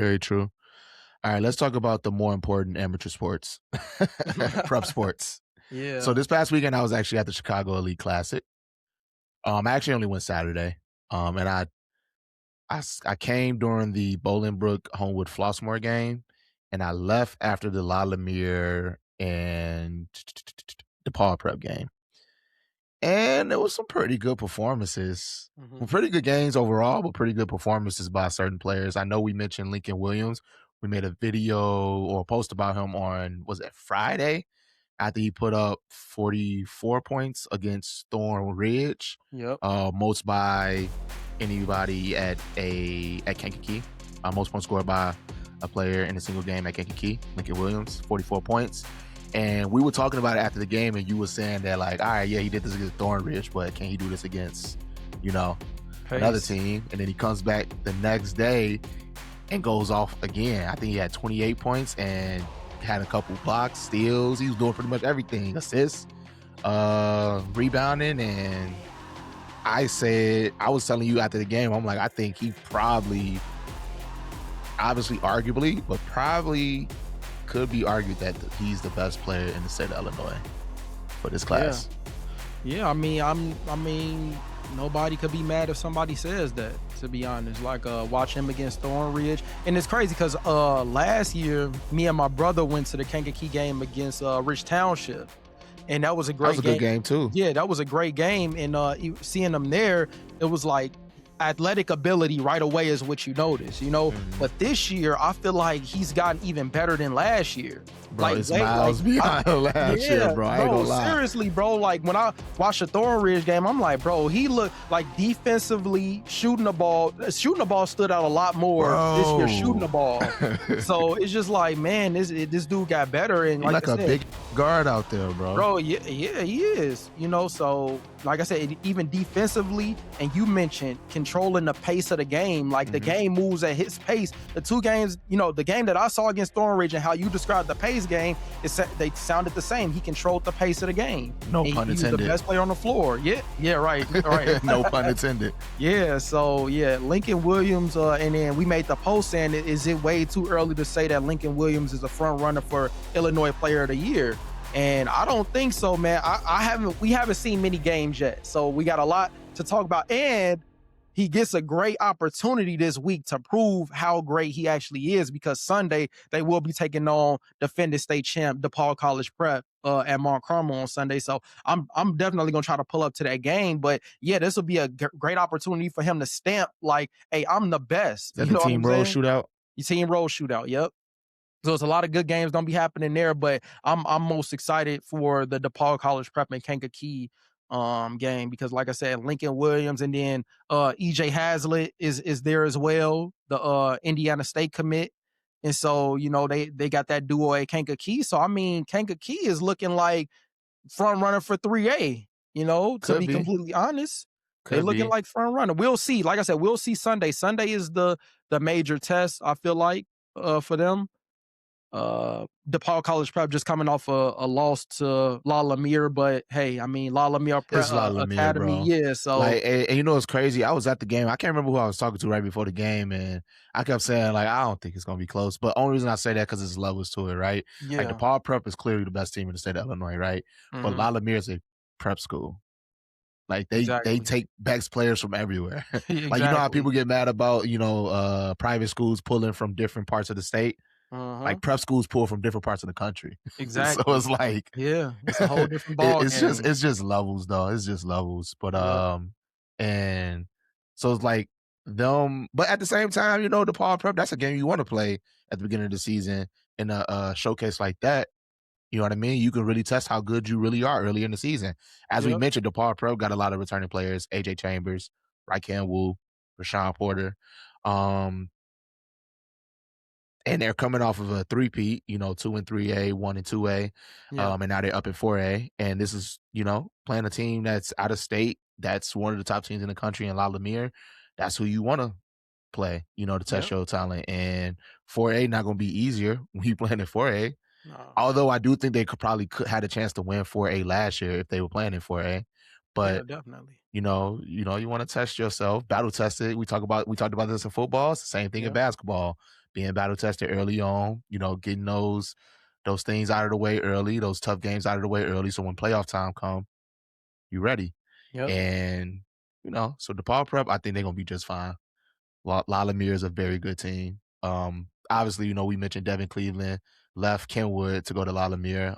Very true. All right, let's talk about the more important amateur sports, prep sports. So Yeah. this past weekend, I was actually at the Chicago Elite Classic. I actually only went Saturday, and I came during the Bolingbrook Homewood Flossmoor game, and I left after the Lumiere and DePaul prep game. And there was some pretty good performances. Well, pretty good games overall, but pretty good performances by certain players. I know we mentioned Lincoln Williams. We made a video or a post about him on, was it Friday? After he put up 44 points against Thornwood, Yep. most by anybody at Kankakee. Most points scored by a player in a single game at Kankakee. Lincoln Williams, 44 points. And we were talking about it after the game, and you were saying that, like, all right, yeah, he did this against Thornwood, but can he do this against, another team? And then he comes back the next day and goes off again. I think he had 28 points and had a couple blocks, steals. He was doing pretty much everything. Assists, rebounding. And I was telling you after the game, I'm like, I think he probably, obviously arguably, but probably could be argued that he's the best player in the state of Illinois for this class. Yeah, I mean, nobody could be mad if somebody says that, to be honest. Like, watch him against Thornridge. And it's crazy because last year, me and my brother went to the Kankakee game against Rich Township. And that was a great game. That was a good game, too. Yeah, that was a great game. And seeing them there, it was like, athletic ability right away is what you notice, But this year, I feel like he's gotten even better than last year. Bro, like, it's miles beyond last year, bro. I ain't gonna lie. Seriously, bro. Like, when I watched the Thornridge game, I'm like, bro, he looked like defensively shooting the ball stood out a lot more this year shooting the ball. So it's just like, man, this dude got better. And like a big guard out there, bro. Bro, yeah, he is. So like I said, even defensively, and you mentioned controlling the pace of the game. Like, the game moves at his pace. The two games, the game that I saw against Thornridge and how you described the pace game, they sounded the same. He controlled the pace of the game. No pun intended. He was the best player on the floor. Yeah, right. No pun intended. Yeah, so yeah, Lincoln Williams, and then we made the post saying, is it way too early to say that Lincoln Williams is a front runner for Illinois Player of the Year? And I don't think so, man. We haven't seen many games yet, so we got a lot to talk about. And he gets a great opportunity this week to prove how great he actually is, because Sunday they will be taking on defending state champ DePaul College Prep at Mount Carmel on Sunday. So I'm definitely gonna try to pull up to that game. But yeah, this will be a great opportunity for him to stamp, like, hey, I'm the best. Is that the team road shootout? You team road shootout, yep. So it's a lot of good games don't be happening there, but I'm most excited for the DePaul College Prep and Kankakee game, because like I said, Lincoln Williams, and then EJ Hazlitt is there as well, the Indiana State commit. And so, they got that duo at Kankakee. So I mean, Kankakee is looking like front runner for 3A, to be completely honest. They're looking like front runner. We'll see. Like I said, we'll see Sunday. Sunday is the major test, I feel like, for them. DePaul College Prep just coming off a loss to Lumiere, but hey, I mean, Lumiere Academy, bro. yeah. So, like, and it's crazy. I was at the game. I can't remember who I was talking to right before the game, and I kept saying, like, I don't think it's gonna be close. But only reason I say that because there's levels to it, right? Yeah. Like, DePaul Prep is clearly the best team in the state of Illinois, right? But Lumiere is a prep school. Like, they take best players from everywhere. Exactly. Like, you know how people get mad about private schools pulling from different parts of the state. Like, prep schools pull from different parts of the country. Exactly. So it's like, yeah, it's a whole different ball. It's just levels, though. It's just levels. But and so it's like them. But at the same time, DePaul Prep, that's a game you want to play at the beginning of the season in a showcase like that. You know what I mean? You can really test how good you really are early in the season. As we mentioned, DePaul Prep got a lot of returning players: AJ Chambers, Rykan Wu, Rashawn Porter. And they're coming off of a three-peat, 2 and 3A, 1 and 2A, and now they're up in 4A. And this is, playing a team that's out of state. That's one of the top teams in the country in Lumiere. That's who you want to play, to test your talent. And 4A not going to be easier when you playing in 4A. No. Although I do think they had a chance to win 4A last year if they were playing in 4A. But yeah, definitely. You want to test yourself, battle test it. We talked about this in football. It's the same thing in basketball. being battle tested early on, getting those things out of the way early, those tough games out of the way early, so when playoff time come, you ready. Yep. And so DePaul Prep, I think they're gonna be just fine. Lumiere is a very good team. Obviously, we mentioned Devin Cleveland left Kenwood to go to Lumiere,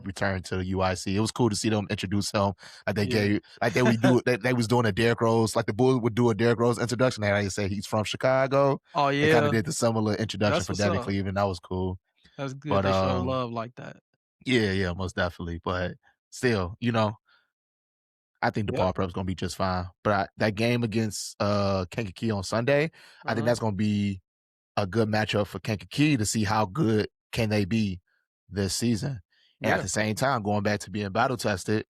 returned to the UIC. It was cool to see them introduce him. Like they Yeah. gave, like they was doing a Derrick Rose, like the Bulls would do a Derrick Rose introduction. They say he's from Chicago. Oh, They kind of yeah. did the similar introduction That's for what's Devin up. Cleveland. That was cool. That's good But they show love like that. yeah, yeah, most definitely. But still, I think Yep. DePaul Prep's gonna be just fine. But that game against Kankakee on Sunday, I think Uh-huh. that's gonna be a good matchup for Kankakee to see how good can they be this season. And at Yeah. the same time, going back to being battle tested,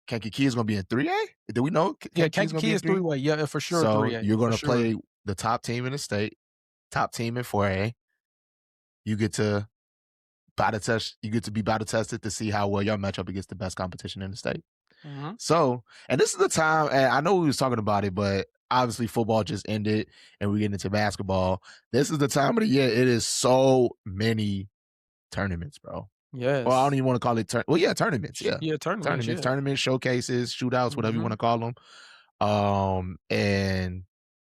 Kankakee is gonna be in 3A. Do we know Yeah, Kankakee is gonna be Kankakee in is 3? three-way. Yeah, for sure So 3A, you're for gonna sure. play the top team in the state, top team in 4A. You get to you get to be battle tested to see how well your matchup against the best competition in the state. Mhm. So, and this is the time, and I know we was talking about it, but obviously football just ended and we're getting into basketball. This is the time of the year. It is so many tournaments, bro. Or I don't Yes. even want to call it tournaments. Yeah. Yeah, tournaments, Tournaments, yeah. tournaments, showcases, shootouts, whatever you want Mhm. to call them. And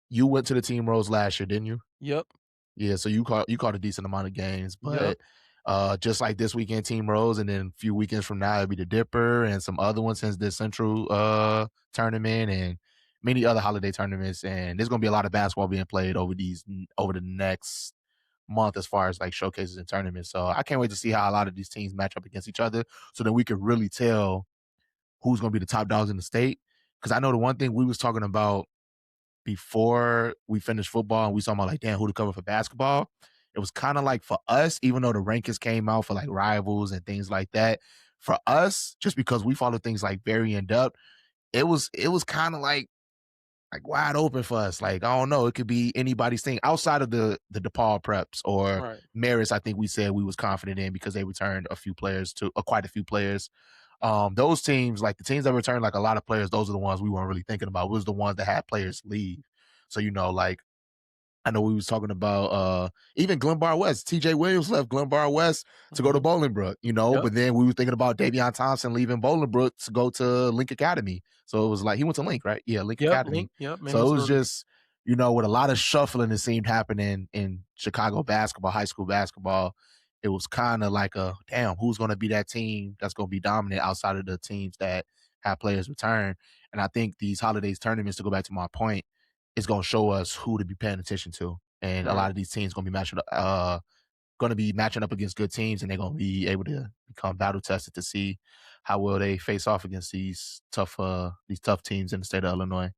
you went to the team roles last year, didn't you? Yep. Yeah, so you caught a decent amount of games, Yep. but just like this weekend, Team Rose, and then a few weekends from now, it'll be the Dipper and some other ones since the Central tournament and many other holiday tournaments. And there's gonna be a lot of basketball being played over the next month as far as like showcases and tournaments. So I can't wait to see how a lot of these teams match up against each other, so that we can really tell who's gonna be the top dogs in the state. Because I know the one thing we was talking about before we finished football and we saw about like, damn, who to cover for basketball. It was kind of like for us, even though the rankings came out for like rivals and things like that, for us, just because we follow things like very in depth, it was kind of like wide open for us. Like, I don't know, it could be anybody's thing outside of the DePaul preps or Right. Marist. I think we said we was confident in because they returned a few players to quite a few players. Those teams, like the teams that returned like a lot of players, those are the ones we weren't really thinking about. It was the ones that had players leave. So, like I know we was talking about even Glenbar West. TJ Williams left Glenbar West to go to Mhm. Bolingbrook, Yep. but then we were thinking about Davion Thompson leaving Bolingbrook to go to Link Academy. So it was like he went to Link, right? Yeah, Link Yep, Academy. Link, yep, in So it was Missouri. just, with a lot of shuffling it seemed happening in Chicago basketball, high school basketball. It was kind of like a damn, who's gonna be that team that's gonna be dominant outside of the teams that have players return. And I think these holidays tournaments, to go back to my point, is going to show us who to be paying attention to. And a lot Right. of these teams going to be matching up against good teams, and they're going to be able to become battle tested to see how well they face off against these tough teams in the state of Illinois.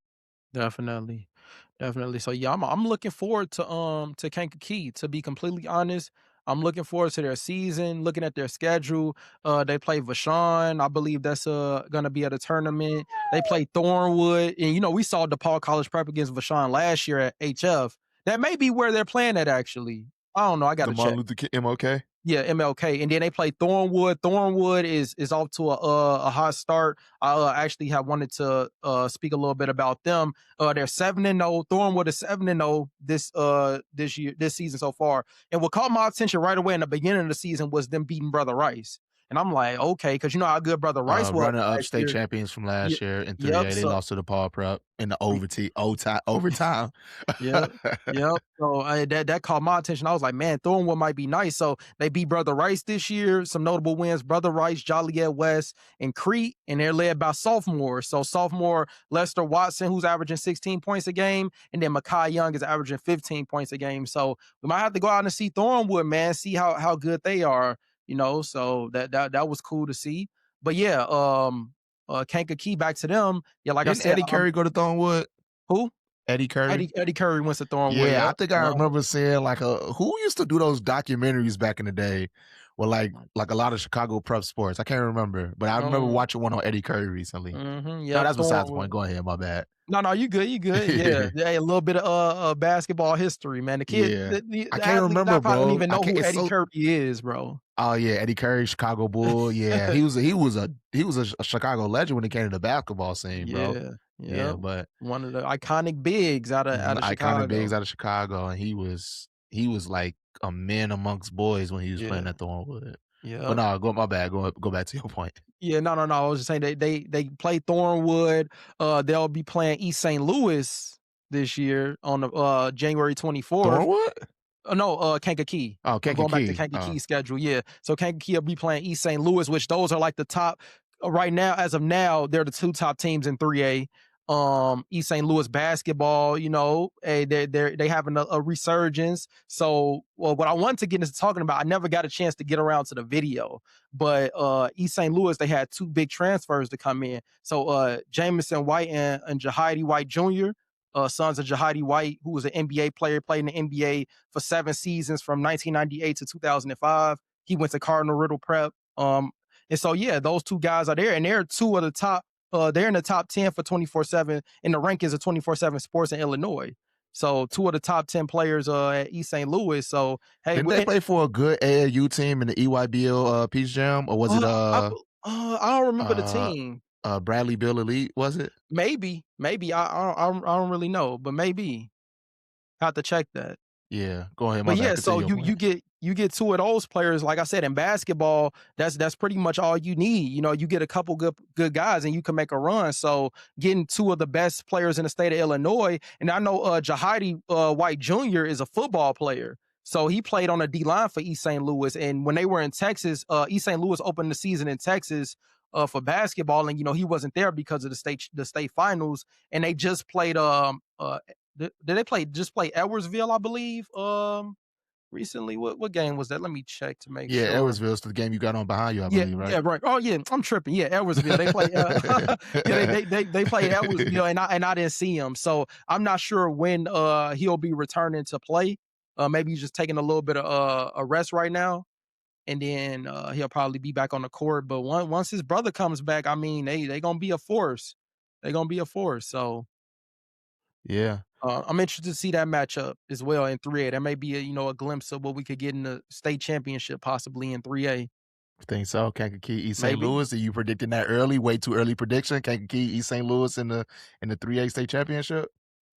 Definitely. Definitely. So yeah, I'm looking forward to Kankakee, to be completely honest. I'm looking forward to their season, looking at their schedule. They play Vashon. I believe that's gonna be at a tournament. They play Thornwood. And we saw DePaul College Prep against Vashon last year at HF. That may be where they're playing at actually. I don't know. I The gotta Martin check. Luther King MLK. Yeah, MLK, and then they play Thornwood. Thornwood is off to a hot start. I actually have wanted to speak a little bit about them. They're 7-0. Thornwood is 7-0 this season so far. And what caught my attention right away in the beginning of the season was them beating Brother Rice. And I'm like, okay, because you know how good Brother Rice was Running up last state year. champions from Ye- last year in Yep. 3A. They So lost to the Paul Prep in the overtime. Yep. Yep. So that caught my attention. I was like, man, Thornwood might be nice. So they beat Brother Rice this year. Some notable wins: Brother Rice, Joliet West, and Crete, and they're led by sophomores. So sophomore Lester Watson, who's averaging 16 points a game, and then Makai Young is averaging 15 points a game. So we might have to go out and see Thornwood, man, see how good they are. So that was cool to see. But yeah, Kankakee, back to them. Yeah, like I Didn't said, Eddie Curry go to Thornwood? who? Eddie Curry? Eddie Curry went to Thornwood. Yeah, I Yep. think I remember seeing like who used to do those documentaries back in the day with like a lot of Chicago prep sports. I can't remember, but I remember Um, watching one on Eddie Curry recently. No, yep, that's besides the point. Thornwood. Go ahead, my bad. No, no, you good, you good. Yeah, hey, a little bit of basketball history, man. The kid, Yeah. the I can't athletes remember, now probably don't bro. even I know can't who it's Eddie so Curry is, bro. Oh yeah, Eddie Curry, Chicago Bull. Yeah. He was a Chicago legend when it came to the basketball scene, bro. Yeah, Yeah, yep. but One of the iconic bigs out of iconic bigs Chicago. out of Chicago, and he was he was like a man amongst boys when he was Yeah. playing at Thornwood. But Yep. no, go my bad. Go back to your point. Yeah, no. I was just saying they play Thornwood. They'll be playing East St. Louis this year on the January 24th. Thornwood? No, Kankakee. Oh, I'm going back to Kankakee. Kankakee schedule, yeah. So Kankakee will be playing East St. Louis, which those are like the top right now, as of now, they're the 2 top teams in 3A. East St. Louis basketball, they having a resurgence. So, well, what I wanted to get into talking about, I never got a chance to get around to the video, but East St. Louis, they had 2 big transfers to come in. So Jamison White and Jahidi White Jr., sons of Jahidi White, who was an NBA player, played in the NBA for 7 seasons from 1998 to 2005. He went to Cardinal Riddle Prep. And so, yeah, those 2 guys are there, and they're 2 of the top. They're in the top 10 for 24/7 in the rankings of 24/7 Sports in Illinois. So 2 of the top 10 players at East St. Louis. So hey, Didn't they play for a good AAU team in the EYBL Peach Jam, or was it I don't remember the uh team. Bradley Bill Elite? Was it? Maybe I don't really know, but maybe have to check that. Yeah. Go ahead. My But bad. yeah, so Continue your you point. get 2 of those players. Like I said, in basketball, that's pretty much all you need. You get a couple good guys and you can make a run. So getting 2 of the best players in the state of Illinois, and I know Jahidi White Jr. is a football player. So he played on the D line for East St. Louis. And when they were in Texas, East St. Louis opened the season in Texas for basketball, and he wasn't there because of the state finals. And they just played did they play Edwardsville, I believe? Recently, what game was that? Let me check to make Yeah, sure. Edwardsville's the game you got on behind you, I Yeah, believe, right? yeah, right. Oh, yeah, I'm tripping. Yeah, Edwardsville. They play. Yeah, they play Edwardsville, and I didn't see him, so I'm not sure when he'll be returning to play. Maybe he's just taking a little bit of a rest right now, and then he'll probably be back on the court. But once his brother comes back, I mean, they gonna be a force. They gonna be a force. So Yeah. I'm interested to see that matchup as well in 3A. That may be a glimpse of what we could get in the state championship possibly in 3A. Think so. Kankakee, East St. Maybe. Louis. Are you predicting that early? Way too early prediction. Kankakee, East St. Louis in the 3A state championship.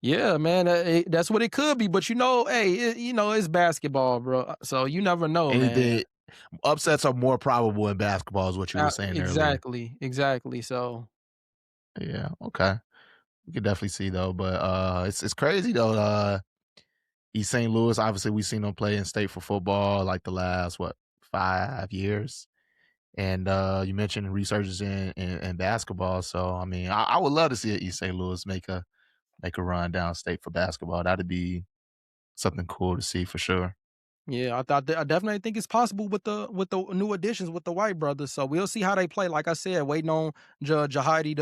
Yeah, man, that's what it could be. But hey, it's basketball, bro. So you never know, man. Anything upsets are more probable in basketball, is what you were saying earlier. Exactly. So Yeah. Okay. We could definitely see though, but it's crazy though. East St. Louis, obviously, we've seen them play in state for football like the last 5 years. And you mentioned resurgence in basketball. So I mean, I would love to see East St. Louis make a run downstate for basketball. That'd be something cool to see for sure. yeah, I definitely think it's possible with the new additions with the White brothers. So we'll see how they play. Like I said, waiting on Jahidi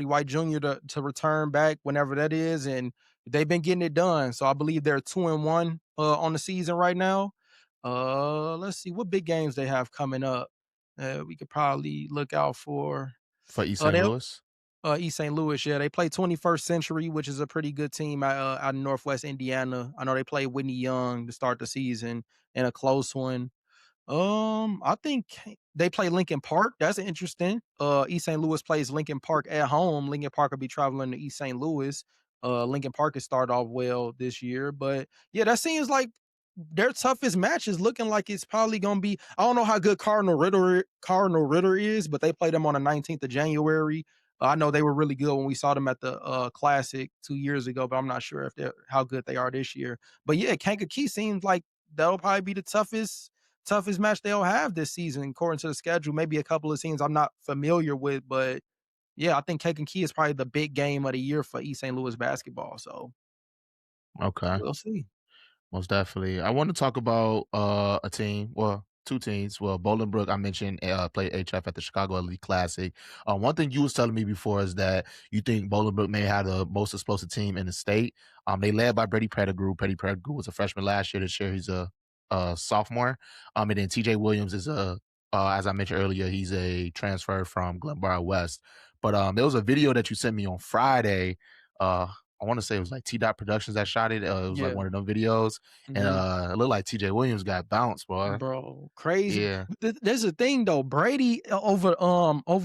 White Jr. to return back whenever that is, and they've been getting it done. So I believe they're 2-1 on the season right now. Let's see what big games they have coming up. We could probably look out for. For East St. They Louis. East St. Louis, yeah, they play 21st Century, which is a pretty good team out in Northwest Indiana. I know they played Whitney Young to start the season in a close one. I think they play Lincoln Park. That's interesting. East St. Louis plays Lincoln Park at home. Lincoln Park will be traveling to East St. Louis. Lincoln Park has started off well this year, but yeah, that seems like their toughest match is looking like it's probably gonna be. I don't know how good Cardinal Ritter is, but they played them on the 19th of January. I know they were really good when we saw them at the Classic 2 years ago, but I'm not sure if they're how good they are this year. But yeah, Kankakee seems like that'll probably be the toughest match they'll have this season according to the schedule. Maybe a couple of teams I'm not familiar with, but yeah, I think Kankakee is probably the big game of the year for East St. Louis basketball. So Okay. we'll see. Most definitely. I want to talk about a team, well, two teams. Well, Bolingbrook, I mentioned, played HF at the Chicago Elite Classic. One thing you was telling me before is that you think Bolingbrook may have the most explosive team in the state. They led by Brady Pettigrew. Brady Pettigrew was a freshman last year. This year he's a sophomore. And then TJ Williams is as I mentioned earlier, he's a transfer from Glenboro West. But there was a video that you sent me on Friday. I want to say it was like T Dot Productions that shot it. It was like Yeah. one of them videos, and Mhm. it looked like TJ Williams got bounced, boy. Bro, crazy. Yeah, There's a thing though. Brady over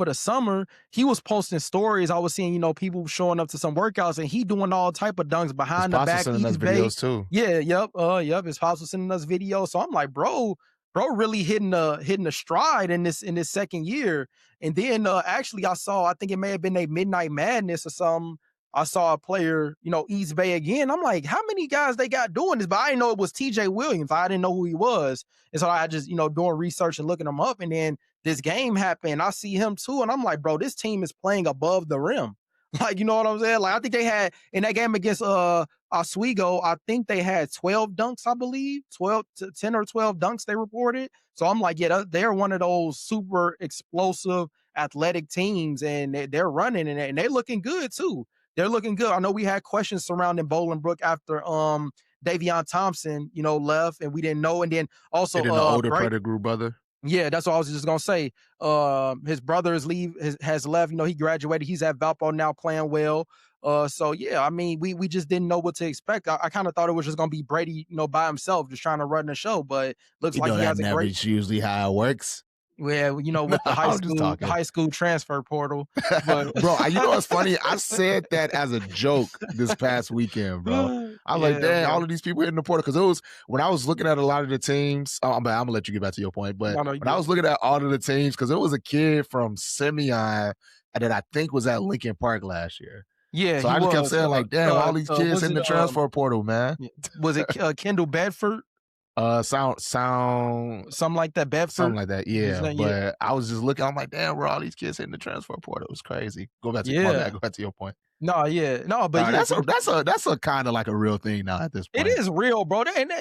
the summer, he was posting stories. I was seeing, people showing up to some workouts and he doing all type of dunks his behind the pops was back, sending us East Bay. videos too. Yeah, yep. His pops was sending us videos. So I'm like, bro, really hitting a stride in this second year. And then actually I think it may have been a Midnight Madness or something. I saw a player, East Bay again. I'm like, how many guys they got doing this? But I didn't know it was TJ Williams. I didn't know who he was. And so I just, doing research and looking him up. And then this game happened. I see him too. And I'm like, bro, this team is playing above the rim. Like, you know what I'm saying? Like, I think they had in that game against Oswego, I think they had 12 dunks, I believe. 12 to 10 or 12 dunks they reported. So I'm like, yeah, they're one of those super explosive athletic teams, and they're running and they're looking good too. They're looking good. I know we had questions surrounding Bolingbrook after Davion Thompson, left, and we didn't know. And then And also then the older Pettigrew brother. yeah, that's what I was just gonna say. His brother has left. He graduated. He's at Valpo now, playing well. So yeah, I mean, we just didn't know what to expect. I kind of thought it was just gonna be Brady, by himself, just trying to run the show. But looks You like know he that has a never great. is usually how it works. Well, No, with the high I'm just school, talking. transfer portal. But Bro, you know what's funny? I said that as a joke this past weekend, bro. I was like, yeah, dang, all bro. of these people hitting the portal. Because it was when I was looking at a lot of the teams. I'm gonna let you get back to your point. But No, no, you when I good. was looking at all of the teams, because it was a kid from Simeon that I think was at Lincoln Park last year. Yeah, So he I just kept was. saying, like, damn, all these kids Was hitting it the transfer portal, man. yeah, was it Kendall Bedford? Sound Something like that. something Bedford. like that. His Yeah. name, yeah. But I was just looking, I'm like, damn, bro, all these kids hitting the transfer portal. It was crazy. Go back to my bad, Yeah. go back to your point. No, yeah. No, but Nah, yeah, that's a kind of like a real thing now at this it point. is real, bro. And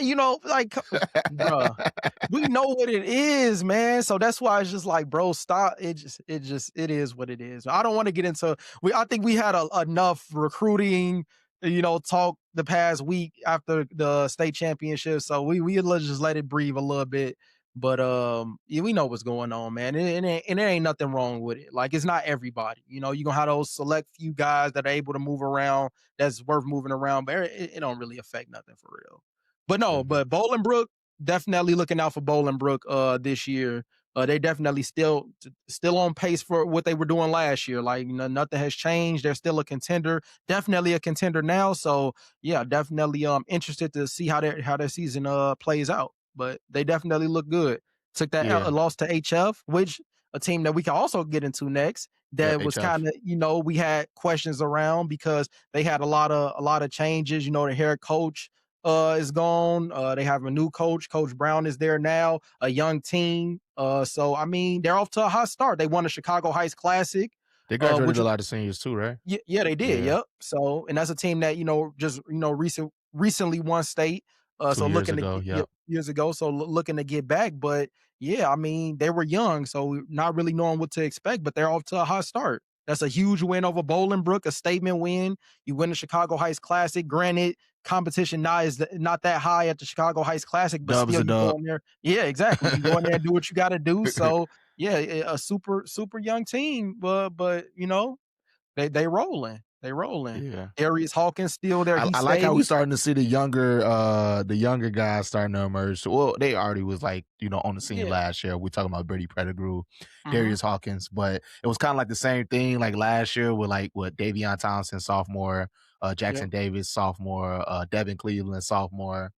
like, bruh, we know what it is, man. So that's why it's just like, bro, stop. It is what it is. I don't want to get into. I think we had enough recruiting, talk the past week after the state championship. So we let's just let it breathe a little bit. But yeah, we know what's going on, man. And there ain't nothing wrong with it. Like, it's not everybody. You're gonna have those select few guys that are able to move around, that's worth moving around, but it don't really affect nothing for real. But no, Mhm. but Bolingbrook, definitely looking out for Bolingbrook this year. They definitely still on pace for what they were doing last year. Like, nothing has changed. They're still a contender, definitely a contender now. So yeah, definitely interested to see how their season plays out. But they definitely look good. Took that Yeah. loss to HF, which a team that we can also get into next. Yeah, That was HF. kind of, we had questions around because they had a lot of changes. The head coach is gone. They have a new coach. Coach Brown is there now. A young team. So I mean, they're off to a hot start. They won the Chicago Heights Classic, They graduated which a lot of seniors too, right? yeah, they did. Yeah. Yep. So, and that's a team that just recently won state. 2 So years looking to ago, get, yep. years ago. So looking to get back, but yeah, I mean, they were young, so not really knowing what to expect. But they're off to a hot start. That's a huge win over Bolingbrook, a statement win. You win the Chicago Heights Classic. Granted, competition not that high at the Chicago Heights Classic, but Dub's still, a you go dub. in there. Yeah, exactly. You go in there and do what you got to do. So yeah, a super young team, but they rolling. They rolling. Yeah. Darius Hawkins still there. He I like how we stayed. starting to see the younger guys starting to emerge. So, well, they already was like, on the scene Yeah. last year. We talking about Brady Pettigrew, Mhm. Darius Hawkins, but it was kind of like the same thing like last year with like what Davion Thompson, sophomore, Yep. Jackson Davis, sophomore, Devin Cleveland, sophomore.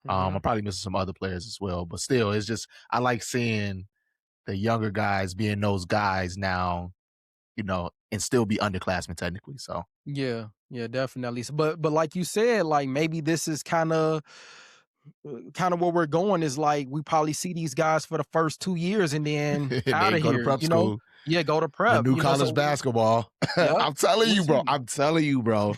I'm Mhm. probably missing some other players as well, but still, it's just I like seeing the younger guys being those guys now, and still be underclassmen technically. So Yeah. Yeah, definitely. But like you said, like, maybe this is kind of where we're going, is like we probably see these guys for the first 2 years and then and out they of go to here, prep school. Yeah, go to The prep, new college so basketball. yep. I'm telling We'll you, bro. see. I'm telling you, bro.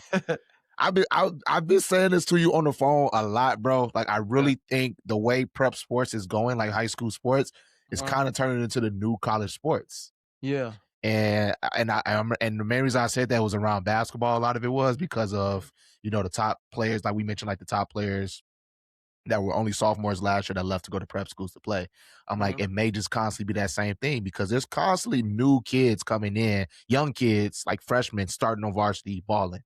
I've been saying this to you on the phone a lot, bro. Like I Yeah. really think the way prep sports is going, like high school sports, is Uh-huh. kind of turning into the new college sports. Yeah. And the main reason I said that was around basketball. A lot of it was because of the top players, like we mentioned, like the top players that were only sophomores last year that left to go to prep schools to play. I'm like, Mhm. it may just constantly be that same thing because there's constantly new kids coming in, young kids like freshmen starting on varsity balling.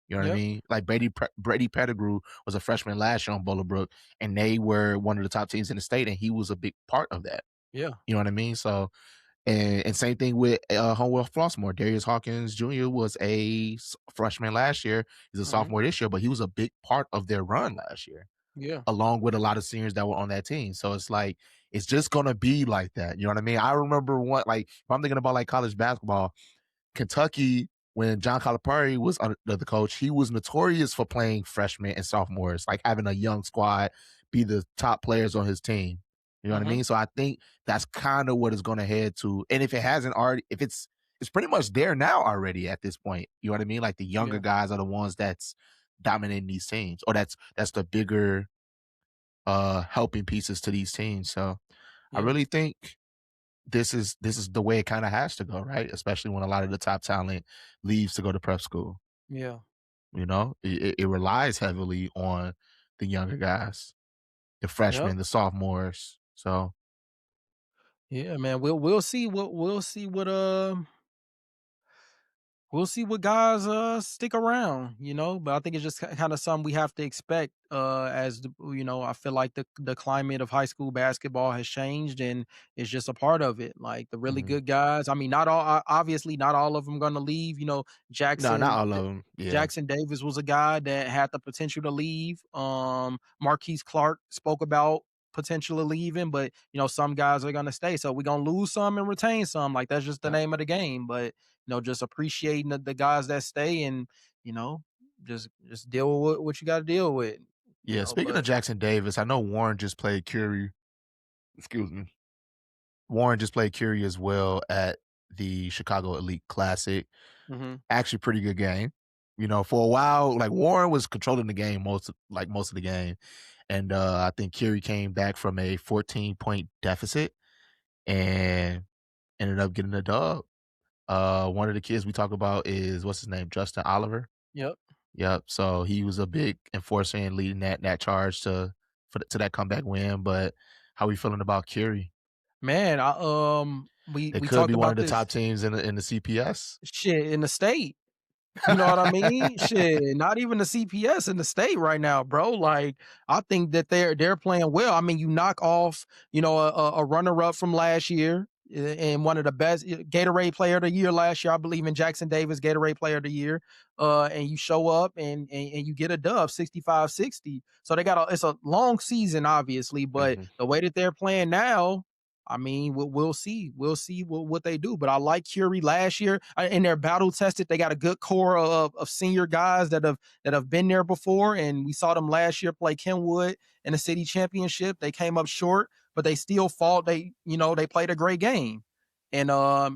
You know what I Yep. mean? Like Brady Pettigrew was a freshman last year on Bolingbrook, and they were one of the top teams in the state, and he was a big part of that. Yeah. You know what I mean? So, and same thing with Homewell Flossmoor. Darius Hawkins Jr. was a freshman last year. He's a Mhm. sophomore this year, but he was a big part of their run last year, Yeah. along with a lot of seniors that were on that team. So it's like it's just gonna be like that. You know what I mean? I remember what like if I'm thinking about like college basketball, Kentucky, when John Calipari was under the coach, he was notorious for playing freshmen and sophomores, like having a young squad be the top players on his team. You know what I Mhm. mean? So I think that's kind of what it's going to head to. And if it hasn't already, if it's pretty much there now already at this point. You know what I mean? Like the younger Yeah. guys are the ones that's dominating these teams, or that's the bigger helping pieces to these teams. So I Yeah. really think this is the way it kind of has to go, right? Especially when a lot of the top talent leaves to go to prep school. Yeah. You know, it relies heavily on the younger guys, the Yep. freshmen, the sophomores. So Yeah, man. We'll see what we'll see what guys stick around, but I think it's just kind of something we have to expect as I feel like the climate of high school basketball has changed, and it's just a part of it. Like the really mhm. good guys, I mean, not all obviously not all of them going to leave, No, not Jackson all of them. Yeah, Jackson Davis was a guy that had the potential to leave. Marquise Clark spoke about potentially leaving, but some guys are gonna stay. So we're gonna lose some and retain some. Like that's just the yeah, name of the game. But just appreciating the guys that stay and you know, just deal with what you gotta deal with. yeah. Speaking of But Jackson Davis, I know Warren just played Curie. Excuse me. Warren just played Curie as well at the Chicago Elite Classic. mhm, Actually, pretty good game. You know, for a while, like Warren was controlling the game most of the game, and I think Curie came back from a 14-point deficit and ended up getting a dub. One of the kids we talk about is what's his name, Justin Oliver. yep. Yep. So he was a big enforcer and leading that charge to that comeback win. But how we feeling about Curie? Man, we They we could talked be one of about the top this teams in the CPS. shit in the state. You know what I mean? Shit, not even the CPS in the state right now, bro. Like, I think that they're playing well. I mean, you knock off, a runner up from last year and one of the best Gatorade Player of the Year last year, I believe in Jackson Davis, Gatorade Player of the Year. And you show up and you get a dub 65-60. So it's a long season, obviously, but Mhm. the way that they're playing now, I mean, we'll see. We'll see what they do. But I like Curie last year, and they're battle tested. They got a good core of senior guys that have been there before, and we saw them last year play Kenwood in the city championship. They came up short, but they still fought. They played a great game, and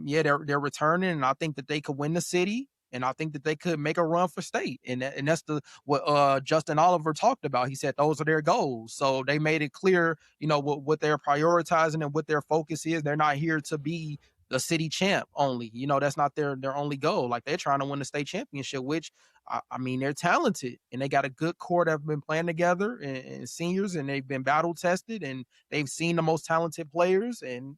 yeah, they're returning, and I think that they could win the city. And I think that they could make a run for state, and that's what Justin Oliver talked about. He said those are their goals, so they made it clear what they're prioritizing and what their focus is. They're not here to be the city champ only. That's not their only goal. Like they're trying to win the state championship, which I mean they're talented and they got a good core that have been playing together and seniors, and they've been battle tested and they've seen the most talented players. And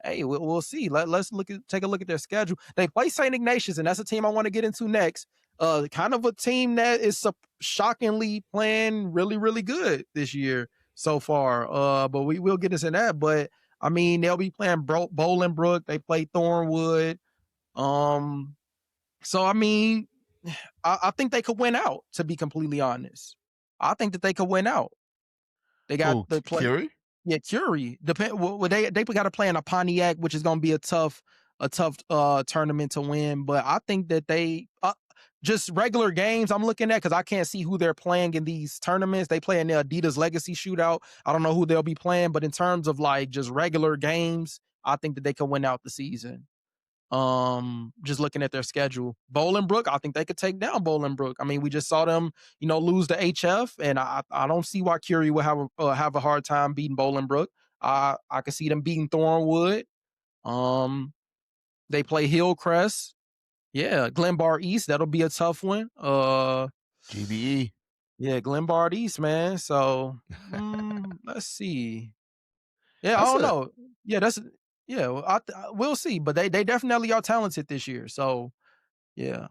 hey, we'll see. Let's take a look at their schedule. They play St. Ignatius, and that's a team I want to get into next. Kind of a team that is shockingly playing really, really good this year so far. But we will get into that. But I mean, they'll be playing Bolingbrook. They play Thornwood. Um, so I mean, I think they could win out. To be completely honest, I think that they could win out. They got Who, the play. Curie? Yeah, Curie. They got to play in a Pontiac, which is going to be a tough tournament to win. But I think that they just regular games I'm looking at because I can't see who they're playing in these tournaments. They play in the Adidas Legacy Shootout. I don't know who they'll be playing, but in terms of like just regular games, I think that they can win out the season. Just looking at their schedule. Bolingbrook, I think they could take down Bolingbrook. I mean, we just saw them, lose to HF, and I don't see why Curie will have a hard time beating Bolingbrook. I could see them beating Thornwood. Um, they play Hillcrest. Yeah, Glenbard East, that'll be a tough one. GBE. Yeah, Glenbard East, man. So let's see. Yeah, I That's don't a know. Yeah, yeah. Well, we'll see, but they definitely are talented this year. So yeah.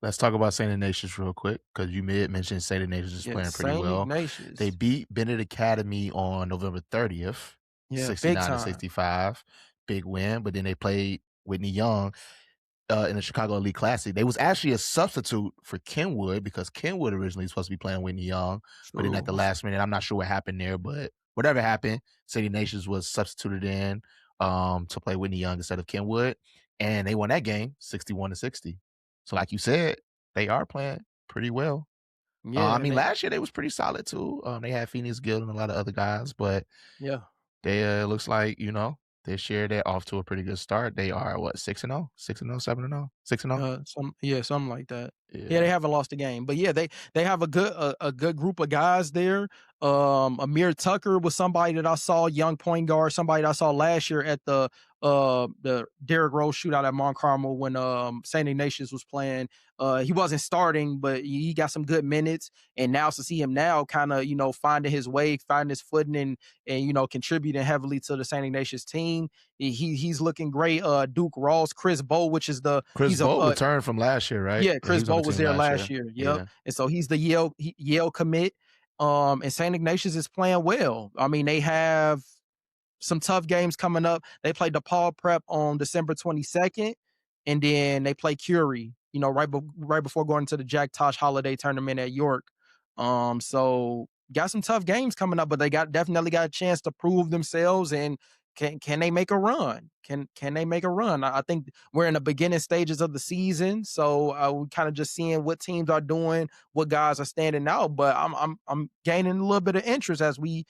Let's talk about St. Ignatius real quick because you mentioned St. Ignatius is Yeah, playing pretty Saint well. They Ignatius. beat Bennett Academy on November 30th, Yeah, big 69 to time. 65. Big win. But then they played Whitney Young in the Chicago Elite Classic. They was actually a substitute for Kenwood because Kenwood originally was supposed to be playing Whitney Young, but then at True. the last minute, I'm not sure what happened there, but whatever happened, City Nations was substituted in to play Whitney Young instead of Kenwood, and they won that game 61 to 60. So, like you said, they are playing pretty well. I Yeah, and mean, they last year they was pretty solid too. They had Phoenix Gill and a lot of other guys, but yeah. they looks like this year they're off to a pretty good start. They are what 6-0, 6-0, 7-0, 6-0. Something like that. Yeah, they Yeah. haven't lost a game, but yeah, they have a good group of guys there. Amir Tucker was somebody that I saw, young point guard, somebody that I saw last year at the Derrick Rose shootout at Mount Carmel when Saint Ignatius was playing. He wasn't starting, but he got some good minutes, and now to see him now, kind of finding his way, finding his footing, and contributing heavily to the Saint Ignatius team. He's looking great. Duke Ross, Chris Bow, which is Chris he's a Bolt returned from last year, right? yeah, Yeah, he Chris was on the Bolt was team there last last year. year. Yep. Yeah. And so he's the Yale commit. And St. Ignatius is playing well. I mean, they have some tough games coming up. They play DePaul Prep on December 22nd, and then they play Curie, right before going to the Jack Tosh Holiday Tournament at York. So got some tough games coming up, but they definitely got a chance to prove themselves. And can they make a run? Can they make a run? I think we're in the beginning stages of the season, so we're kind of just seeing what teams are doing, what guys are standing out. But I'm gaining a little bit of interest as we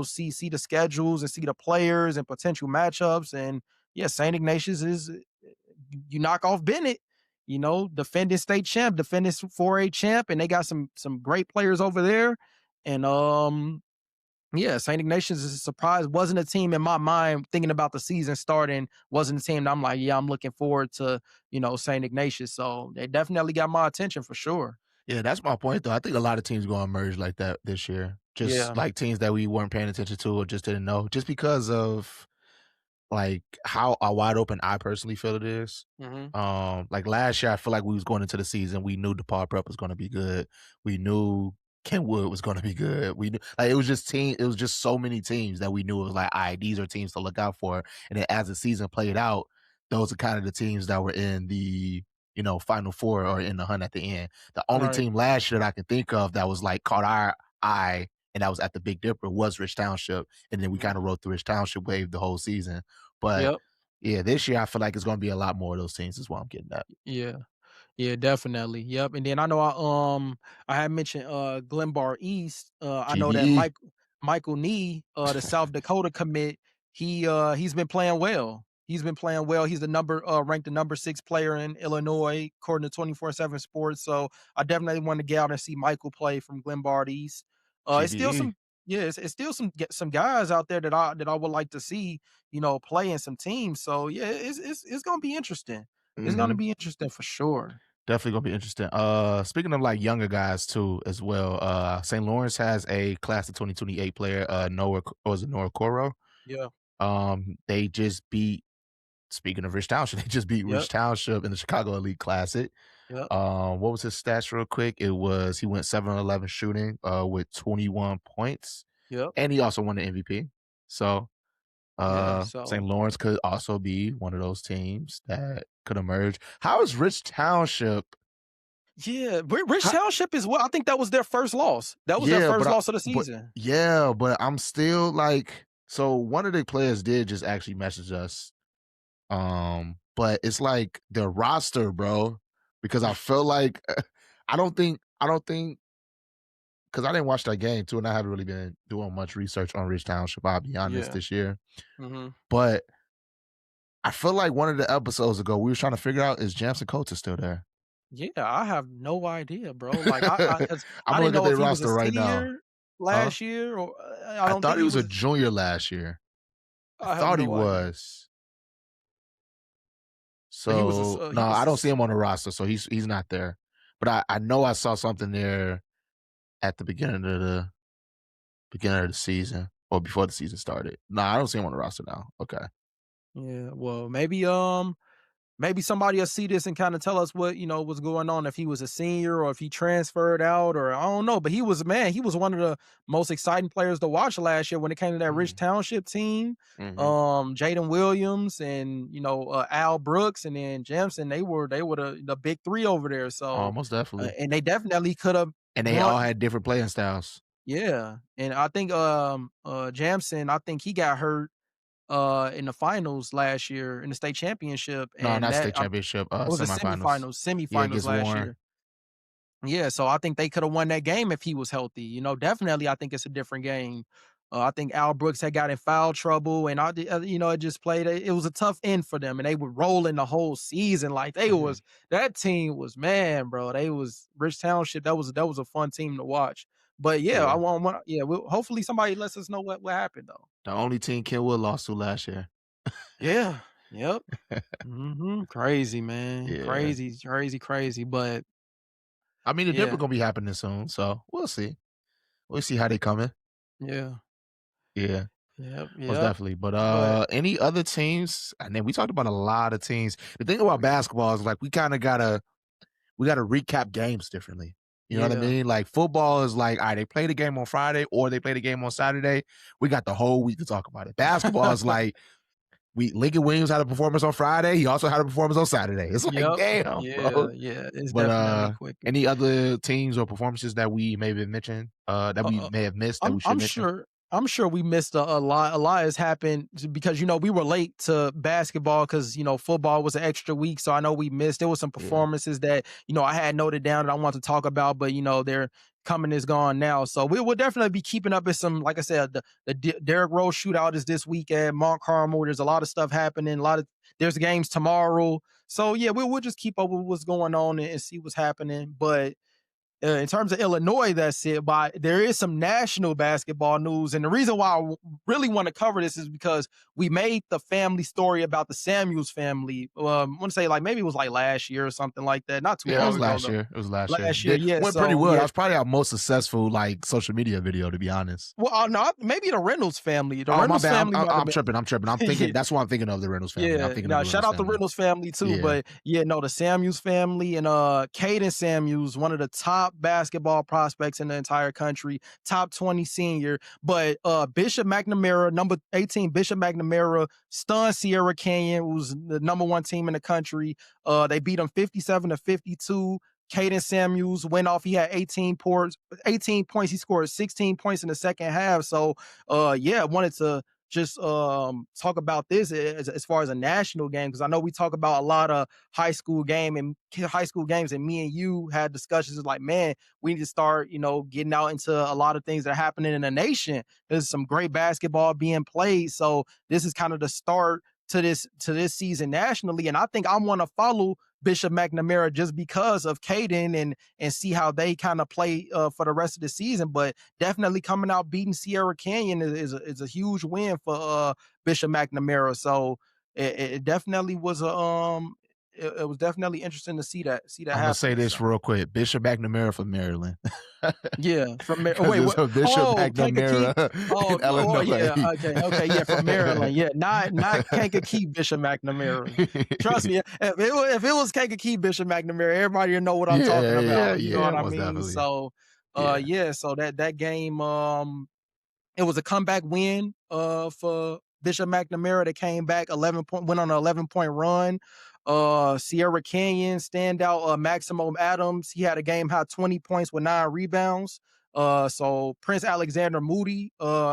see the schedules and see the players and potential matchups. And yeah, Saint Ignatius is you knock off Bennett, defending state champ, defending 4A champ, and they got some great players over there. And yeah, St. Ignatius is a surprise. Wasn't a team in my mind thinking about the season starting. Wasn't a team that I'm like, yeah, I'm looking forward to, St. Ignatius. So they definitely got my attention for sure. Yeah, that's my point though. I think a lot of teams gonna emerge like that this year. Just Yeah. like teams that we weren't paying attention to or just didn't know. Just because of like how wide open I personally feel it is. Hmm. Like last year, I feel like we was going into the season. We knew DePaul Prep was going to be good. We knew Kenwood was going to be good. We knew like it was just team. It was just so many teams that we knew it was like, all right, these are teams to look out for. And then as the season played out, those are kind of the teams that were in the Final Four or in the hunt at the end. The only Right. team last year that I can think of that was like caught our eye and that was at the Big Dipper was Rich Township, and then we Mhm. kind of rode the Rich Township wave the whole season. But Yep. yeah, this year I feel like it's going to be a lot more of those teams. Is what I'm getting at. Yeah. Yeah, definitely. Yep. And then I know I had mentioned Glenbar East. I know that GBE, Michael Nee, the South Dakota commit, he's been playing well. He's been playing well. He's the ranked the number 6 player in Illinois according to 24/7 Sports. So I definitely want to get out and see Michael play from Glenbard East. It's still GBE. some yeah, it's still some guys out there that I would like to see, play in some teams. So yeah, it's gonna be interesting. It's gonna Hmm. be interesting for sure. Definitely gonna be interesting. Speaking of like younger guys too, as well. St. Lawrence has a class of 2028 player, Noah, or was it Noah Coro? Yeah. They just beat. Speaking of Rich Township, they just beat Rich Yep. Township in the Chicago Elite Classic. Yep. What was his stats real quick? It was he went 7-11 shooting, with 21 points, Yep. and he also won the MVP. So Yeah. St. So Lawrence could also be one of those teams that could emerge. How is Rich Township? yeah, Rich How, Township is what I think that was their first loss. That was their yeah, first loss of the season. but I'm still like, so one of the players did just actually message us. But it's like the roster, bro, because I feel like I don't think because I didn't watch that game too, and I haven't really been doing much research on Rich Township. I'll be honest Yeah. this year, Mhm. but I feel like one of the episodes ago we were trying to figure out is Jamson Coates still there. Yeah, I have no idea, bro. Like I 'cause I'm I gonna didn't look at know if their he was a roster right now. senior Huh? last year or I I don't thought think he he was a was. junior last year. I I have thought he no idea. was. But he was So no, he I was don't see him on the roster, so he's not there. But I know I saw something there at the beginning of the season or before the season started. No, I don't see him on the roster now. Okay. yeah, well, maybe maybe somebody will see this and kind of tell us what, what's going on, if he was a senior or if he transferred out, or I don't know. But he was, man, he was one of the most exciting players to watch last year when it came to that Rich Mhm. Township team. Mhm. Jaden Williams and, Al Brooks and then Jemson, they were the big three over there. So Almost definitely. and they definitely could have And they won. all had different playing styles. Yeah. And I think Jamson, I think he got hurt in the finals last year in the state championship, No, and not that state championship, it was a semifinals. Yeah, semifinals against last Warren. year. Yeah, so I think they coulda won that game if he was healthy, definitely I think it's a different game. I think Al Brooks had got in foul trouble, and it just played it was a tough end for them, and they were rolling the whole season, like, Mhm. that team was, man, bro, they was Rich Township, that was a fun team to watch. But yeah, I Yeah. want yeah, hopefully somebody lets us know what happened, though. The only team Kenwood lost to last year. Yeah, yep. Mhm, crazy, man, Yeah. crazy, crazy, crazy, but I mean, the Denver yeah, gonna be happening soon, so we'll see. We'll see how they coming. yeah. Yeah, Yep, most yep. definitely. But, But any other teams? And then we talked about a lot of teams. The thing about basketball is, like, we gotta recap games differently. You know what I yeah. mean? Like, football is like, alright, they play the game on Friday or they play the game on Saturday. We got the whole week to talk about it. Basketball is like, Lincoln Williams had a performance on Friday. He also had a performance on Saturday. It's like, Yep. damn, bro. Yeah, yeah, it's But, definitely quicker. any other teams or performances that we maybe mentioned, that we Uh, may have missed that I'm we should I'm mention? sure I'm sure we missed a lot. A lot has happened because we were late to basketball because football was an extra week. So I know we missed. There was some Yeah. performances that I had noted down that I want to talk about, but they're coming is gone now. So we will definitely be keeping up with some. Like I said, the Derrick Rose shootout is this week at Mount Carmel. There's a lot of stuff happening. There's games tomorrow. So yeah, we'll just keep up with what's going on and see what's happening. But in terms of Illinois, that's it. But there is some national basketball news, and the reason why really want to cover this is because we made the family story about the Samuels family. I want to say like maybe it was like last year or something like that, not too Yeah, it long was ago last though. year. It was last year. Last year, yeah. Went pretty So well. That yeah. was probably our most successful, like, social media video, to be honest. Well, no, maybe the Reynolds family. The Oh, my Reynolds bad. family might have I'm been. tripping. I'm tripping. I'm thinking that's why I'm thinking of the Reynolds family. I'm Yeah, thinking of now the shout Reynolds out the family. Reynolds family too, Yeah. but yeah, no, the Samuels family and Caden Samuels, one of the top basketball prospects in the entire country, top 20 senior. But Bishop McNamara, number 18, Bishop McNamara stunned Sierra Canyon, who's the number one team in the country. They beat them 57-52. Caden Samuels went off. He had 18 points. He scored 16 points in the second half. So yeah, I wanted to just talk about this as far as a national game, because I know we talk about a lot of high school games, and me and you had discussions like, man, we need to start getting out into a lot of things that are happening in the nation. There's some great basketball being played, so this is kind of the start to this season nationally, and I think I want to follow Bishop McNamara just because of Caden and see how they kind of play for the rest of the season. But definitely coming out beating Sierra Canyon is a huge win for Bishop McNamara. So it definitely was it was definitely interesting to see that I'm gonna say happening. this So real quick. Bishop McNamara from Maryland. yeah, from Because wait, it's what? a Bishop Oh, Kankakee. McNamara Oh, in oh Illinois. yeah, okay, okay, yeah, from Maryland. Yeah, not Kankakee Bishop McNamara. Trust me, if it was Kankakee Bishop McNamara, everybody will know what I'm talking Yeah, yeah, about. You know yeah, what I most mean? definitely. So, Yeah. yeah, so that game, it was a comeback win for Bishop McNamara that came back 11 went on an 11-point run. Sierra Canyon standout Maximo Adams, he had a game high 20 points with 9 rebounds. So Prince Alexander Moody,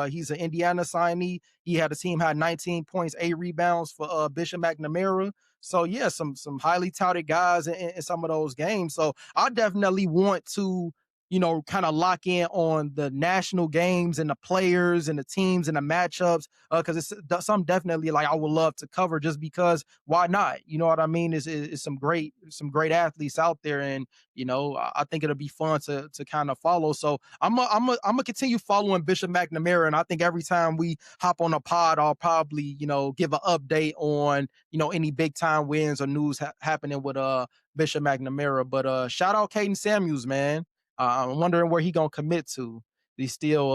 he's an Indiana signee. He had a team high 19 points, 8 rebounds for Bishop McNamara. So yeah, some highly touted guys in some of those games. So I definitely want to kind of lock in on the national games and the players and the teams and the matchups. Because it's some definitely like I would love to cover just because why not? You know what I mean? Is some great athletes out there, and I think it'll be fun to kind of follow. So I'm gonna continue following Bishop McNamara, and I think every time we hop on a pod, I'll probably give an update on any big time wins or news happening with Bishop McNamara. But shout out Caden Samuels, man. I'm wondering where he gonna commit to. He's still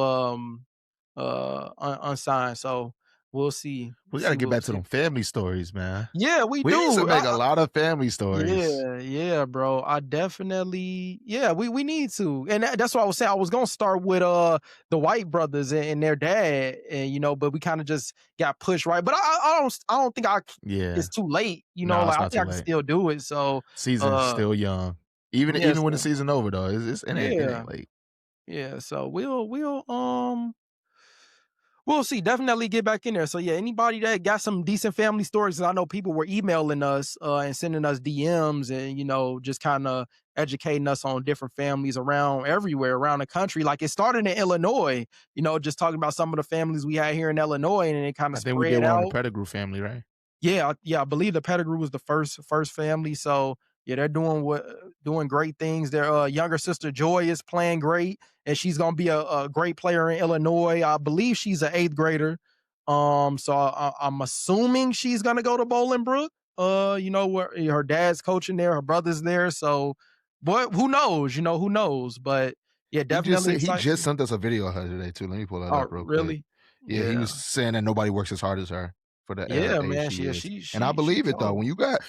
unsigned. So We'll see. We gotta get We'll back to see. them family stories, man. Yeah, we We used to do. make a lot of family stories. Yeah, yeah, bro. I definitely yeah, we need to. And that's what I was saying. I was gonna start with the White brothers and their dad, and but we kind of just got pushed right. But I don't think Yeah. it's too late, No, like it's I not think too I can late. still do it. So Season is uh still young. Even yeah, even when the so season over though, it yeah, ain't late. yeah. So we'll see. Definitely get back in there. So yeah, anybody that got some decent family stories, 'cause I know people were emailing us and sending us DMs and just kind of educating us on different families around everywhere around the country. Like it started in Illinois, just talking about some of the families we had here in Illinois, and it kind of I think we did spread one on the out. Pettigrew family, right? Yeah, yeah, I believe the Pettigrew was the first family. So yeah, they're doing great things. Their younger sister Joy is playing great, and she's gonna be a great player in Illinois. I believe she's an eighth grader. So I'm assuming she's gonna go to Bolingbrook. Where her dad's coaching there, her brother's there. So, but who knows? Who knows? But yeah, definitely He excited. just sent us a video of her today too. Let me pull that Oh, up real quick. really? Yeah, he Yeah, was saying that nobody works as hard as her for the yeah, age man. she She is. she And I she she believe it though. cold. When you got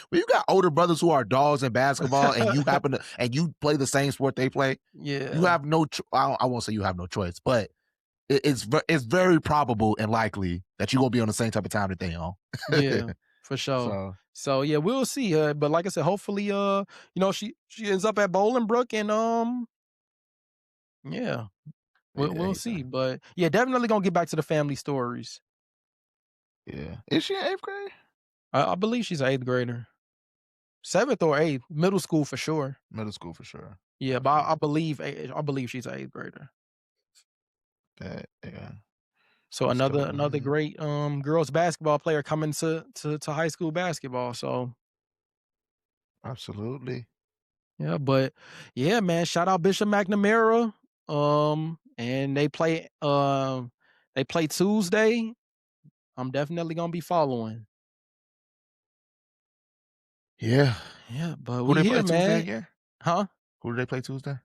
older brothers who are dogs in basketball and you happen to and you play the same sport they play, you Yeah. have no I won't say you have no choice, but it's very probable and likely that you're gonna be on the same type of time that they on. Yeah, for sure. So So yeah, we'll see. But like I said, hopefully, she ends up at Bolingbrook, and yeah, we'll yeah, see. But yeah, definitely gonna get back to the family stories. yeah. Is she in eighth grade? I believe she's an eighth grader, seventh or eighth, middle school for sure. Middle school for sure. Yeah, but Definitely. I believe she's an eighth grader. Yeah. So Let's go. another great girls basketball player coming to high school basketball. So Absolutely. yeah, but yeah, man, shout out Bishop McNamara. And they play Tuesday. I'm definitely gonna be following. Yeah. Yeah, but Who we they here, play Tuesday man. again? Huh? Who do they play Tuesday?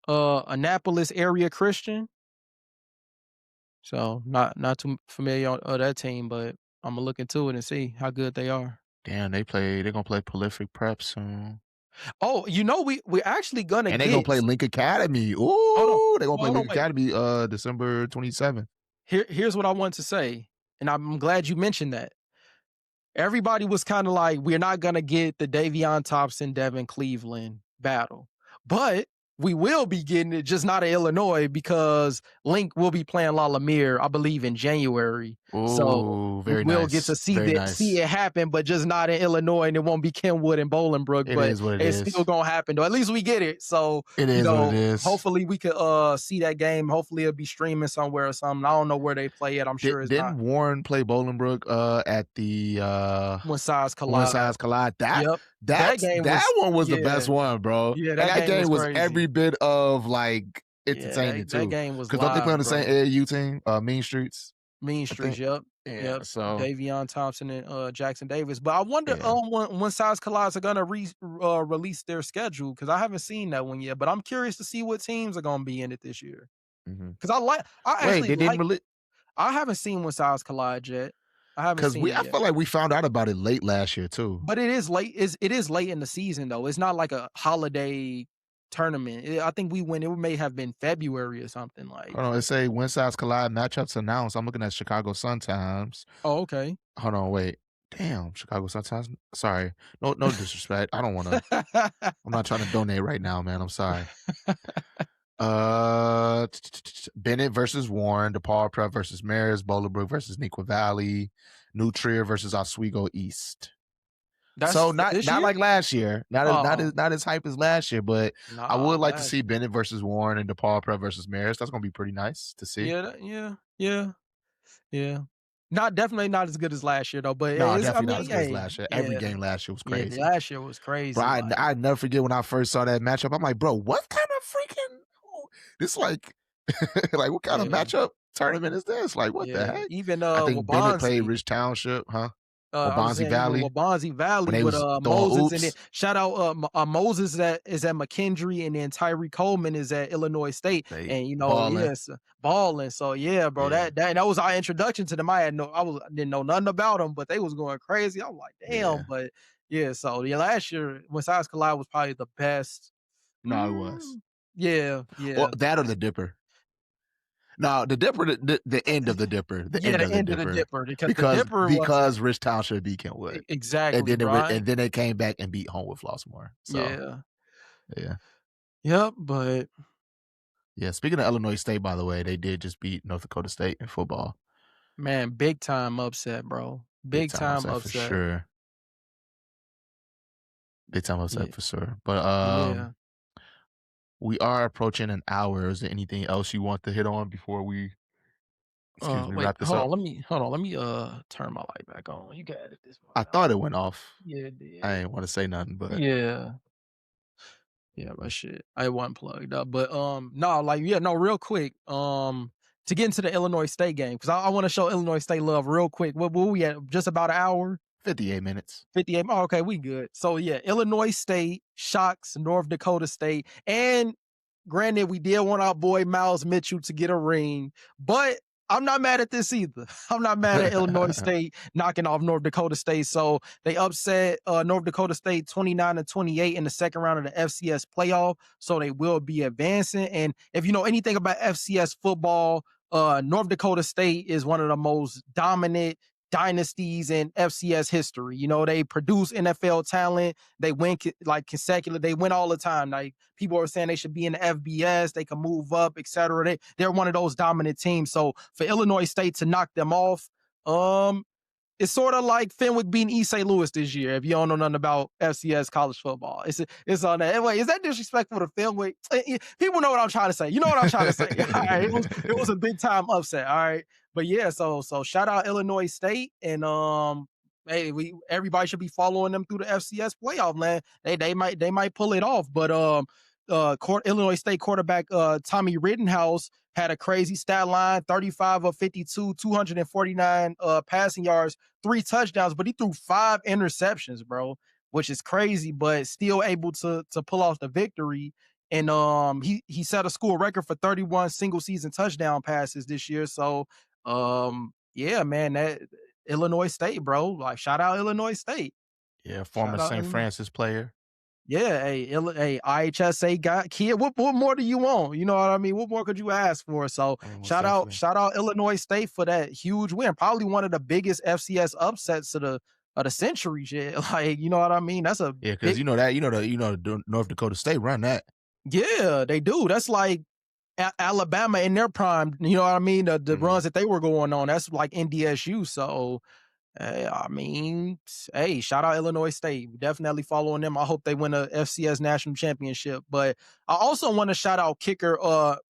Annapolis area Christian. So not too familiar on that team, but I'm gonna look into it and see how good they are. Damn, they're gonna play Prolific Prep soon. Oh, we're actually gonna And they're gonna get play Link Academy. hold on, Ooh, they're gonna play hold on, Link wait. Academy December 27th. Here's what I want to say, and I'm glad you mentioned that. Everybody was kind of like, we're not going to get the Davion Thompson, Devin Cleveland battle, but we will be getting it, just not in Illinois, because Link will be playing Lumiere, I believe, in January. So Ooh, we very will get nice. to see Very that, see nice. it happen, but just not in Illinois, and it won't be Kenwood and Bolingbrook, It but is what it it's still is. gonna happen though. At least we get it. So It is what it is. hopefully we could see that game. Hopefully it'll be streaming somewhere or something. I don't know where they play it. I'm sure it's not Didn't Warren play Bolingbrook at the when sides One collide. Size Collide? Yep. That game That was one was the yeah. best one, bro. Yeah, And that that game was game was every crazy. bit of like Yeah, entertaining that too. game was Because don't they play on live, the same bro. AAU team, Mean Streets? Mean I Streets, think. yep. Yeah. Yep. So Davion Thompson and Jackson Davis. But I wonder yeah. when Size Collides are gonna release their schedule, because I haven't seen that one yet. But I'm curious to see what teams are gonna be in it this year. Mhm. Because I Wait, actually they didn't like really I haven't seen when Size Collide yet. I haven't because seen we it I yet. feel like we found out about it late last year too. But it is late. It is late in the season though. It's not like a holiday tournament. I think it may have been February or something like. Hold on, it say When Sides Collide matchups announced. I'm looking at Chicago Sun Times. Oh, okay. Hold on, wait. Damn, Chicago Sun Times. Sorry. No disrespect. I don't wanna I'm not trying to donate right now, man. I'm sorry. Bennett versus Warren, DePaul Prep versus Marist, Bolingbrook versus Neuqua Valley, Notre versus Oswego East. That's So for not this not year? like last year, Oh, not as hype as last year, but I nah, would like to last see year. Bennett versus Warren and DePaul Prep versus Marist. That's gonna be pretty nice to see. Yeah, yeah, yeah, yeah. Definitely not as good as last year though, but No, it's, I definitely not mean, as good as hey, last year. Every yeah, game last year was yeah. The crazy. last year was Bro, crazy. Like, I never forget when I first saw that matchup. I'm like, bro, what kind of freaking this like like what kind of yeah, matchup tournament is this? Like, what the yeah. heck? Even I think Bennett played Wabansi. Rich Township, huh? I was Waubonsie saying even Valley Waubonsie when Valley they with was throwing Moses, and then oops. shout out Moses that is at McKendree, and then Tyree Coleman is at Illinois State, They and balling. yes, balling. So yeah, bro, Yeah, that was our introduction to them. I didn't know nothing about them, but they was going crazy. I was like, damn, yeah. but yeah. So yeah, last year when Science Collide was probably the best. No, it was. Mm, yeah, Or yeah. that or the Dipper. No, the Dipper, the end of the Dipper, the Yeah, end the of the end of the Dipper, Dipper because the because Dipper was because Rich Township beat Kentwood, exactly, and bro. then they came back and beat Homewood Flossmoor. So Yeah. yeah, Yep, but yeah. Speaking of Illinois State, by the way, they did just beat North Dakota State in football. man, big time upset, bro. Big Big time time upset for upset. sure. Big time Yeah, upset for sure. But yeah. we are approaching an hour. Is there anything else you want to hit on before we, excuse me, Wait, wrap this up? hold on, let me turn my light back on. You can edit this part I out. thought it went off. Yeah, it I did. ain't want to say nothing, but Yeah. Yeah, but shit. I wasn't plugged up. But no, like yeah, no, real quick. To get into the Illinois State game, because I want to show Illinois State love real quick. What we at? Just about an hour? 58 minutes. 58. Oh, okay, we good. So yeah, Illinois State shocks North Dakota State. And granted, we did want our boy Miles Mitchell to get a ring, but I'm not mad at this either. I'm not mad at Illinois State knocking off North Dakota State. So they upset North Dakota State 29-28 in the second round of the FCS playoff. So they will be advancing. And if you know anything about FCS football, North Dakota State is one of the most dominant dynasties in FCS history. You know, they produce NFL talent. They win like consecutive. They win all the time. Like people are saying they should be in the FBS. They can move up, etc. They're one of those dominant teams. So for Illinois State to knock them off, it's sort of like Fenwick beating East St. Louis this year. If you don't know nothing about FCS college football, it's on that. Wait, is that disrespectful to Fenwick? People know what I'm trying to say. You know what I'm trying to say. All right, it was a big time upset. All right, but yeah, so shout out Illinois State, and hey, everybody should be following them through the FCS playoff, man. They might pull it off, but Illinois State quarterback Tommy Rittenhouse had a crazy stat line: 35 of 52, 249 passing yards, 3 touchdowns, but he threw 5 interceptions, bro, which is crazy, but still able to pull off the victory. And he set a school record for 31 single season touchdown passes this year. So yeah, man, that Illinois State, bro. Like shout out Illinois State. Yeah, former Shout out St. Illinois. Francis player. Yeah, hey, IHSA got kid. What more do you want? You know what I mean? What more could you ask for? So Most definitely. shout out Illinois State for that huge win. Probably one of the biggest FCS upsets of the century. Shit, like you know what I mean? That's a Yeah, because big. you know that North Dakota State run that. Yeah, they do. That's like Alabama in their prime. You know what I mean? The Mhm. runs that they were going on. That's like NDSU. So I mean, hey, shout out Illinois State. Definitely following them. I hope they win a FCS national championship. But I also want to shout out kicker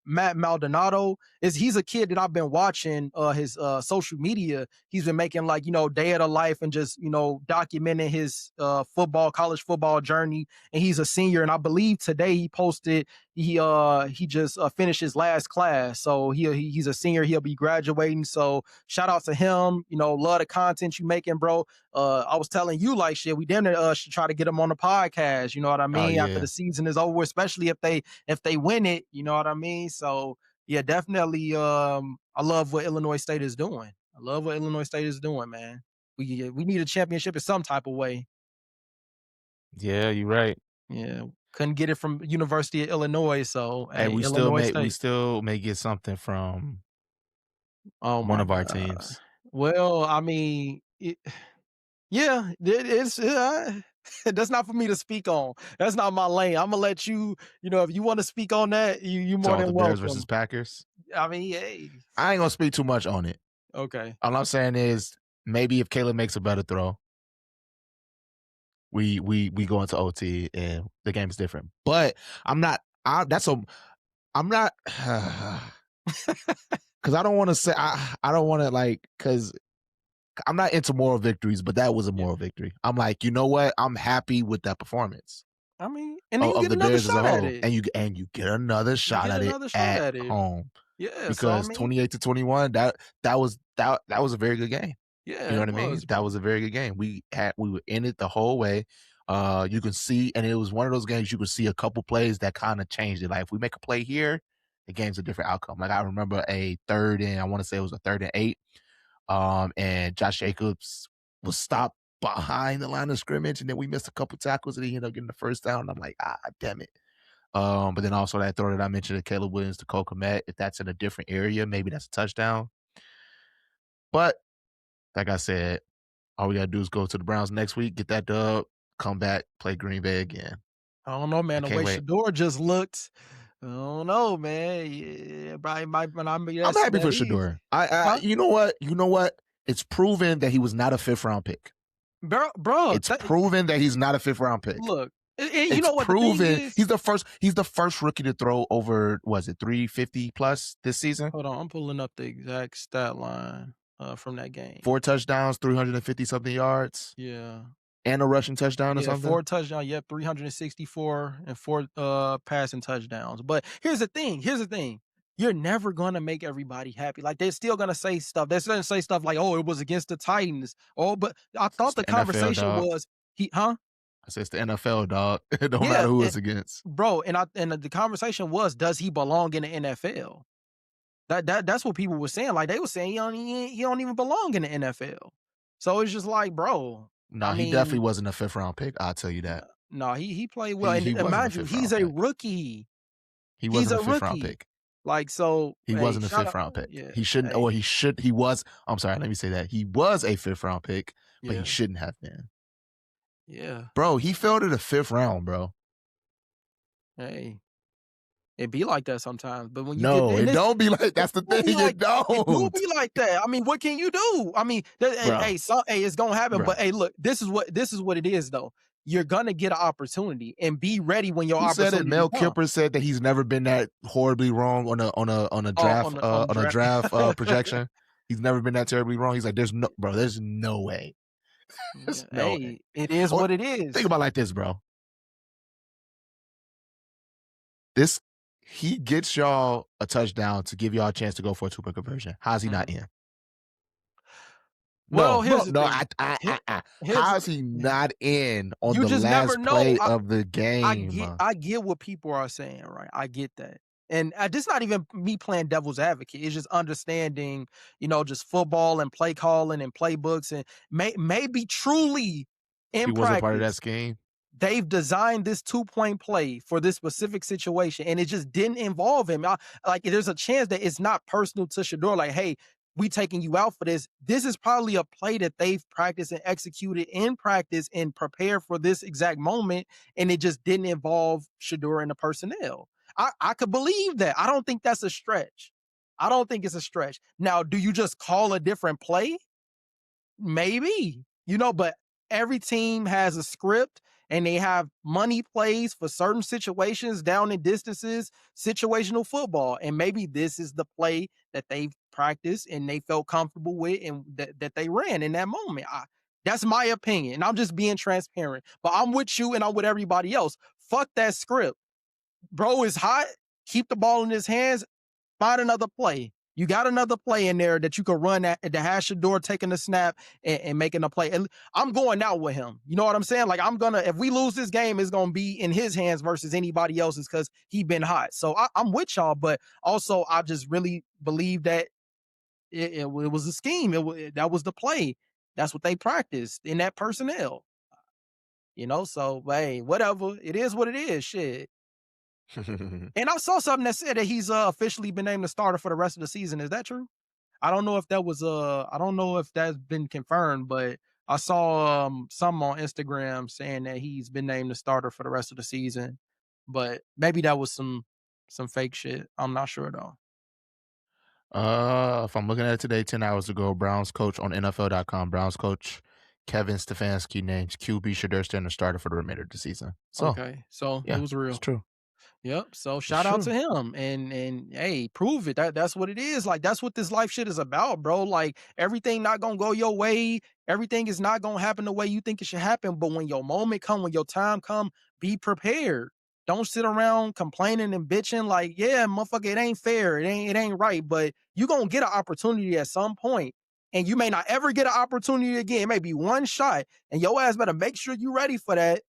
Matt Maldonado. He's a kid that I've been watching his social media. He's been making like, day of the life and just, documenting his college football journey. And he's a senior. And I believe today he posted he just finished his last class. So he's a senior. He'll be graduating. So shout out to him. Love the content you making, bro. I was telling you like shit. We damn near should try to get him on the podcast. You know what I Oh mean? After yeah. the season is over, especially if they win it. You know what I mean? So yeah, definitely. I love what Illinois State is doing. I love what Illinois State is doing, man. We need a championship in some type of way. Yeah, you're right. Yeah, couldn't get it from University of Illinois. So And hey, Illinois we State. still may get something from Oh one my of our god. teams. Well, I mean, yeah, it's that's not for me to speak on. That's not my lane. I'm gonna let you. If you want to speak on that, you more So than the Bears versus welcome. Packers. I mean, hey, I ain't gonna speak too much on it. okay. All I'm saying is maybe if Caleb makes a better throw, we go into OT and the game is different. But I'm not. I'm not because I don't want to say I don't want to because I'm not into moral victories, but that was a Yeah, moral victory. I'm like, you know what? I'm happy with that performance I mean, and then you of get the another Bears as a shot at whole, it. and you get another You shot get at it another shot at at it. home Yeah. So I because mean, 28-21 that was a very good game. Yeah, You know it what I mean? was, That bro. was a very good game. We were in it the whole way. You can see, and it was one of those games you could see a couple plays that kind of changed it. Like if we make a play here, the game's a different outcome. Like I remember a third and I want to say it was a 3rd and 8. And Josh Jacobs was stopped behind the line of scrimmage, and then we missed a couple tackles, and he ended up getting the first down. And I'm like, damn it. But then also that throw that I mentioned to Caleb Williams to Cole Kmet, if that's in a different area, maybe that's a touchdown. But like I said, all we gotta do is go to the Browns next week, get that dub, come back, play Green Bay again. I don't know, I man. The can't way wait. Shedeur just looked, I don't know, man. Yeah, probably might be I'm that's happy for that easy. Shedeur. I Huh? you know what? You know what? It's proven that he was not a 5th round pick. Bro, It's proven that he's not a 5th round pick. look, and you It's know what the thing proven is? he's the first rookie to throw over, was it 350 plus this season? Hold on, I'm pulling up the exact stat line from that game. 4 touchdowns, 350 something yards, Yeah. and a rushing touchdown or Yeah, something. 4 touchdowns, yep, 364 and 4 passing touchdowns. But here's the thing. Here's the thing. You're never gonna make everybody happy. Like they're still gonna say stuff. They're still gonna say stuff like, "Oh, it was against the Titans." Oh, but I It's thought the the NFL, conversation dog. was huh? I said it's the NFL, dog. It don't Yeah, matter who it's against. bro. And the conversation was, does he belong in the NFL? That's what people were saying. Like they were saying he don't even belong in the NFL. So it's just like, bro. I No, he definitely mean, wasn't a 5th round pick. I'll tell you that. no, he played well. He And wasn't a mind you, fifth he's round a pick. rookie. He He's wasn't a a 5th round rookie. pick. Like, so, He hey, wasn't a shout fifth out. round pick. Yeah, He shouldn't, hey, or he was, I'm sorry, let me say that. He was a 5th round pick, but he yeah, shouldn't have been. yeah. Bro, he fell to the 5th round, bro. Hey, it be like that sometimes. But when you get No, there, and it this don't be like, it that's the do thing. be like It it do don't. be like that. I mean, what can you do? I mean, Bro, hey, it's gonna happen. bro. But hey, look, this is what it is though. You're gonna get an opportunity and be ready when your Who said it? opportunity Mel comes. Kiper said that he's never been that horribly wrong on a Oh, draft on the on a draft. draft projection. He's never been that terribly wrong. He's like, there's no way. There's Yeah, no way. hey, it is Or what it think is. about it like this, bro. This He gets y'all a touchdown to give y'all a chance to go for a 2-point conversion. How's he not Mhm. in? Well, No, here's the no. thing. Here, here's How is he not in on you the just never last know. play of the game? I get what people are saying, right? I get that. And this not even me playing devil's advocate. It's just understanding, just football and play calling and playbooks and maybe truly He in wasn't part of that practice scheme. they've designed this 2-point play for this specific situation and it just didn't involve him. Like there's a chance that it's not personal to Shedeur. Like, hey, we taking you out for this. This is probably a play that they've practiced and executed in practice and prepared for this exact moment. And it just didn't involve Shedeur and the personnel. I could believe that. I don't think that's a stretch. I don't think it's a stretch. Now, do you just call a different play? Maybe, but every team has a script and they have money plays for certain situations down in distances, situational football. And maybe this is the play that they've practiced and they felt comfortable with and that they ran in that moment. That's my opinion. I'm just being transparent, but I'm with you and I'm with everybody else. Fuck that script. Bro is hot. Keep the ball in his hands. Find another play. You got another play in there that you could run at the hash door, taking the snap and making a play. And I'm going out with him. You know what I'm saying? Like if we lose this game, it's gonna be in his hands versus anybody else's because he been hot. So I'm with y'all, but also I just really believe that it was a scheme. That was the play. That's what they practiced in that personnel. So hey, whatever. It is what it is. Shit. And I saw something that said that he's officially been named the starter for the rest of the season. Is that true? I don't know if that was I don't know if that's been confirmed, but I saw some on Instagram saying that he's been named the starter for the rest of the season. But maybe that was some fake shit. I'm not sure though. If I'm looking at it today, 10 hours ago, Browns coach on NFL.com, Browns coach Kevin Stefanski named QB Shedeur the starter for the remainder of the season. So, Okay. So it yeah, was it's real. true. Yep. So It's shout out true. to him and hey, prove it. That's what it is. Like that's what this life shit is about, bro. Like everything not gonna go your way. Everything is not gonna happen the way you think it should happen. But when your moment come, when your time come, be prepared. Don't sit around complaining and bitching like, yeah, motherfucker, it ain't fair. It ain't right. But you gonna get an opportunity at some point. and you may not ever get an opportunity again. It may be one shot, and your ass better make sure you ready for that.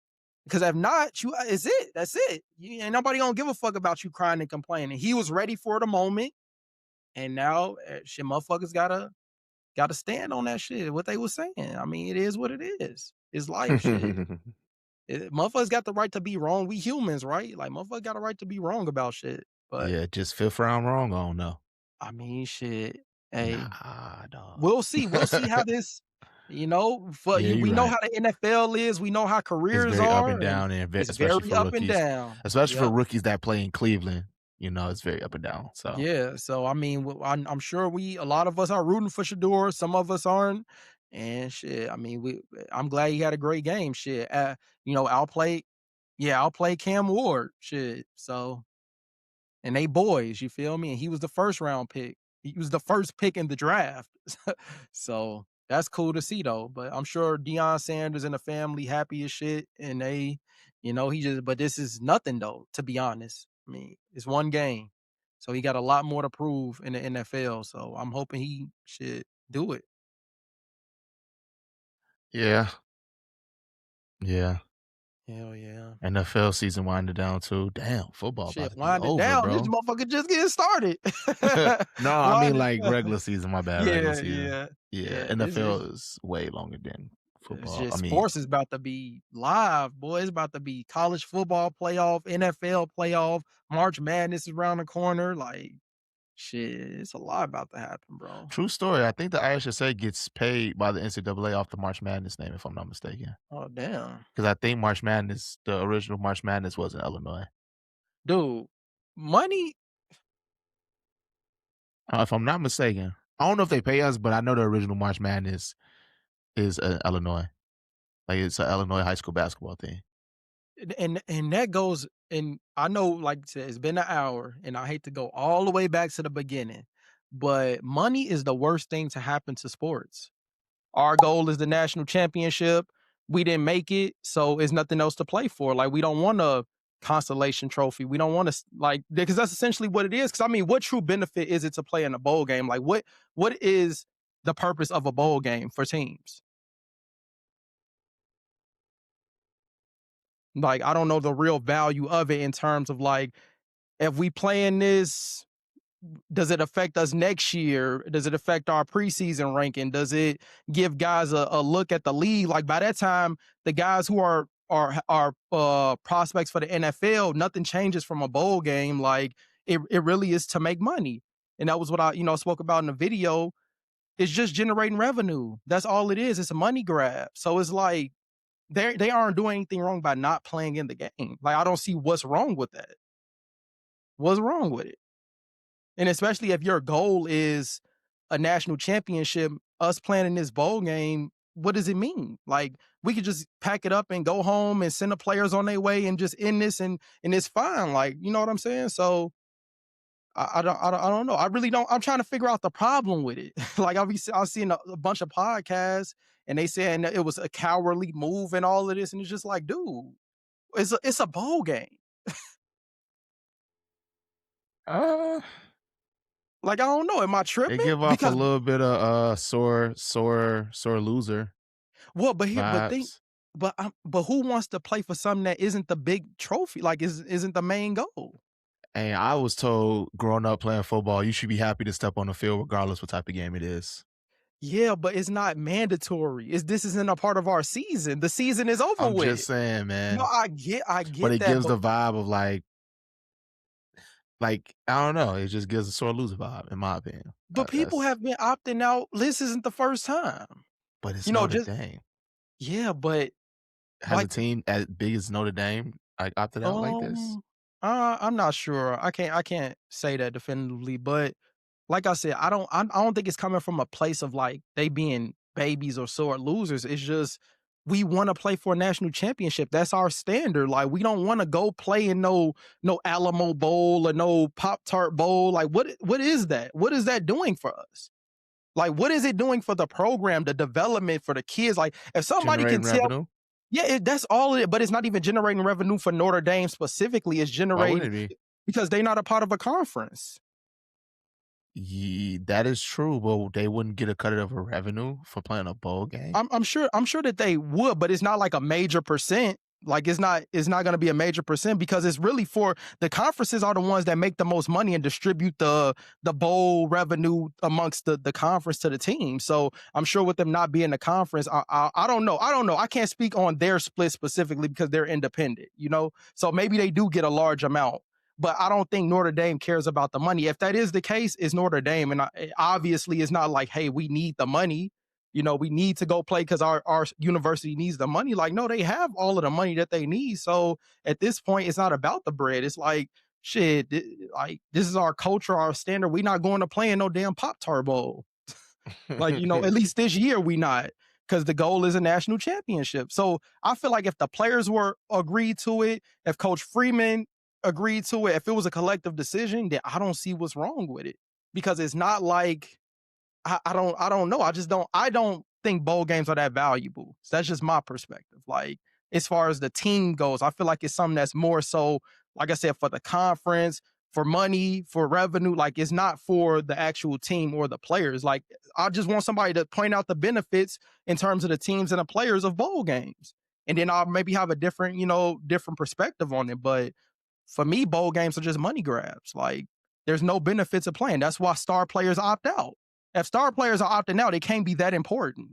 Because if not, you it's it. That's it. Ain't nobody gonna give a fuck about you crying and complaining. He was ready for the moment, and now shit, motherfuckers gotta stand on that shit. What they was saying. I mean, it is what it is. It's life shit. Motherfuckers got the right to be wrong. We humans, right? Like motherfuckers got a right to be wrong about shit. But Yeah, just 5th round wrong, I don't know. I mean, shit. Hey, Nah, dog. we'll see. We'll see how this, for Yeah, you. you're We know right. how the NFL is. We know how It's careers very up are, and and down, and it's especially very for up and rookies. down. Especially for Yep. rookies that play in Cleveland, it's very up and down, so. Yeah. So I mean, I'm sure a lot of us are rooting for Shedeur. Some of us aren't. And shit. I mean, I'm glad he had a great game. Shit. Outplayed. Yeah, outplayed Cam Ward. Shit. So. And they boys, you feel me? And he was the first round pick. He was the first pick in the draft. So that's cool to see though. But I'm sure Deion Sanders and the family happy as shit. And but this is nothing though, to be honest. I mean, it's one game. So he got a lot more to prove in the NFL. So I'm hoping he should do it. Yeah, yeah. Hell yeah. NFL season winding down too. Damn, football about Shit, to be wind it over, down. This bro. motherfucker just getting started. No, I mean, Wind it like, down. regular season, my bad, regular Yeah, season. yeah. Yeah, Yeah. It's NFL is way longer than It's football. I just mean, sports is about to be live, boy. It's about to be college football playoff, NFL playoff, March Madness is around the corner. Like, shit, it's a lot about to happen, bro. true story, I think the IHSA gets paid by the NCAA off the March Madness name, if I'm not mistaken. Oh, damn. Because I think March Madness, the original March Madness was in Illinois. Dude, money, If I'm not mistaken. I don't know if they pay us, but I know the original March Madness is, Illinois. Like, it's a Illinois high school basketball thing. and that goes, and I know, like I said, it's been an hour, and I hate to go all the way back to the beginning, but money is the worst thing to happen to sports. Our goal is the national championship. We didn't make it, so it's nothing else to play for. Like, we don't want a consolation trophy. We don't want to because that's essentially what it is. Because I mean, what true benefit is it to play in a bowl game? Like, what is the purpose of a bowl game for teams? Like, I don't know the real value of it in terms of like, if we play in this, does it affect us next year? Does it affect our preseason ranking? Does it give guys a look at the league? Like by that time, the guys who are prospects for the NFL, nothing changes from a bowl game. Like it really is to make money. And that was what I, spoke about in the video. It's just generating revenue. That's all it is. It's a money grab. So it's like they aren't doing anything wrong by not playing in the game. Like I don't see what's wrong with that. What's wrong with it? And especially if your goal is a national championship, us playing in this bowl game, what does it mean? Like we could just pack it up and go home and send the players on their way and just end this and it's fine. Like, you know what I'm saying? So I don't know. I really don't. I'm trying to figure out the problem with it. Like I've seen a bunch of podcasts and they saying that it was a cowardly move and all of this, and it's just like, dude, it's a bowl game. Uh, Like I don't know. Am I they tripping? give off a Because little bit of, sore loser well, vibes. but who wants to play for something that isn't the big trophy? Like isn't the main goal? And I was told growing up playing football, you should be happy to step on the field regardless what type of game it is. Yeah, but it's not mandatory. This isn't a part of our season. The season is over I'm with. just saying, No, man. I But get it that, gives but the vibe of like, I don't know, it just gives a sore loser vibe, in my opinion. people That's have been opting out. This isn't the first time. but it's You know, Notre just Dame. yeah, but Has a like team as big as Notre Dame, like, opted out like this? um I'm not sure. I can't say that definitively, but like I said, I don't think it's coming from a place of like they being babies or sore losers. It's just we want to play for a national championship. That's our standard. Like we don't want to go play in no Alamo Bowl or no Pop Tart Bowl. Like what is that? What is that doing for us? Like what is it doing for the program, the development for the kids? Like if somebody can Generating tell, revenue? yeah, that's all it. But it's not even generating revenue for Notre Dame specifically. It's Why generating wouldn't it be? because they're not a part of a conference. That is true, but they wouldn't get a cut of a revenue for playing a bowl game. I'm sure that they would, but it's not like a major percent. Like it's not going to be a major percent because it's really for the conferences are the ones that make the most money and distribute the bowl revenue amongst the conference to the team. So I'm sure with them not being the conference, I don't know. I can't speak on their split specifically because they're independent, you know. So maybe they do get a large amount, but I don't think Notre Dame cares about the money. If that is the case, it's Notre Dame, and obviously it's not like, hey, we need the money, you know, we need to go play because our university needs the money. Like, no, they have all of the money that they need. So at this point, it's not about the bread. It's like, shit, like this is our culture, our standard. We not going to play in no damn Pop-Tart Bowl. Like, you know, at least this year we not, because the goal is a national championship. So I feel like if the players were agreed to it, if Coach Freeman agreed to it, if it was a collective decision, then I don't see what's wrong with it. Because it's not like I don't know. I don't think bowl games are that valuable. So that's just my perspective. Like as far as the team goes, I feel like it's something that's more so, like I said, for the conference, for money, for revenue. Like it's not for the actual team or the players. Like I just want somebody to point out the benefits in terms of the teams and the players of bowl games. And then I'll maybe have a different, different perspective on it. But for me, bowl games are just money grabs. Like there's no benefits of playing. That's why star players opt out. If star players are opting out, it can't be that important.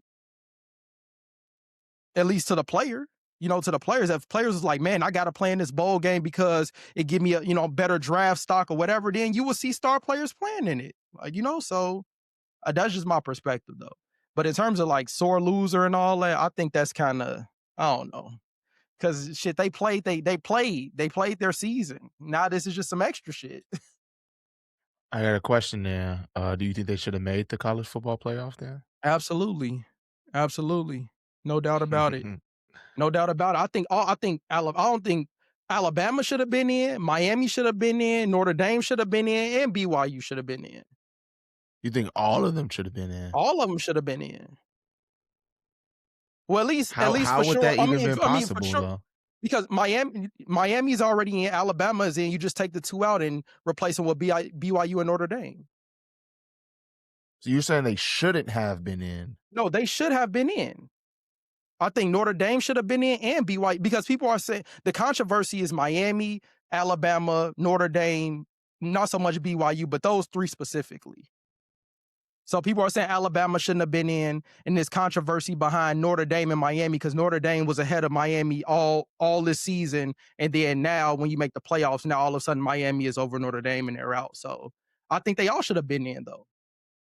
At least to the player, to the players. If players is like, man, I got to play in this bowl game because it give me a, better draft stock or whatever, then you will see star players playing in it. Like, so that's just my perspective though. But in terms of like sore loser and all that, I think that's kind of, I don't know. Cause shit, they played their season. Now this is just some extra shit. I got a question there. Do you think they should have made the college football playoff then? Absolutely. Absolutely. No doubt about it. No doubt about it. I don't think Alabama should have been in, Miami should have been in, Notre Dame should have been in, and BYU should have been in. You think all of them should have been in? All of them should have been in. Well, at least How for would sure. that I even mean, been for possible sure, though? because Miami's already in, Alabama is in. You just take the two out and replace them with BYU and Notre Dame. So you're saying they shouldn't have been in? No, they should have been in. I think Notre Dame should have been in and BYU because people are saying the controversy is Miami, Alabama, Notre Dame, not so much BYU, but those three specifically. So people are saying Alabama shouldn't have been in, and there's controversy behind Notre Dame and Miami because Notre Dame was ahead of Miami all this season, and then now when you make the playoffs, now all of a sudden Miami is over Notre Dame and they're out. So I think they all should have been in though.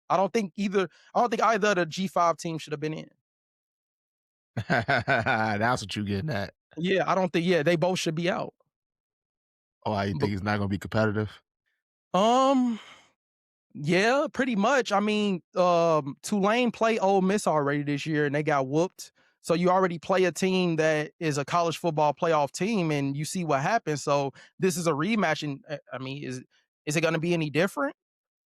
I don't think either of the G5 teams should have been in. That's what you getting at. Yeah, I don't think. Yeah, they both should be out. Oh, you But think it's not gonna be competitive? um, yeah, pretty much. I mean, Tulane played Ole Miss already this year, and they got whooped. So you already play a team that is a college football playoff team, and you see what happens. So this is a rematch, and I mean, is it going to be any different?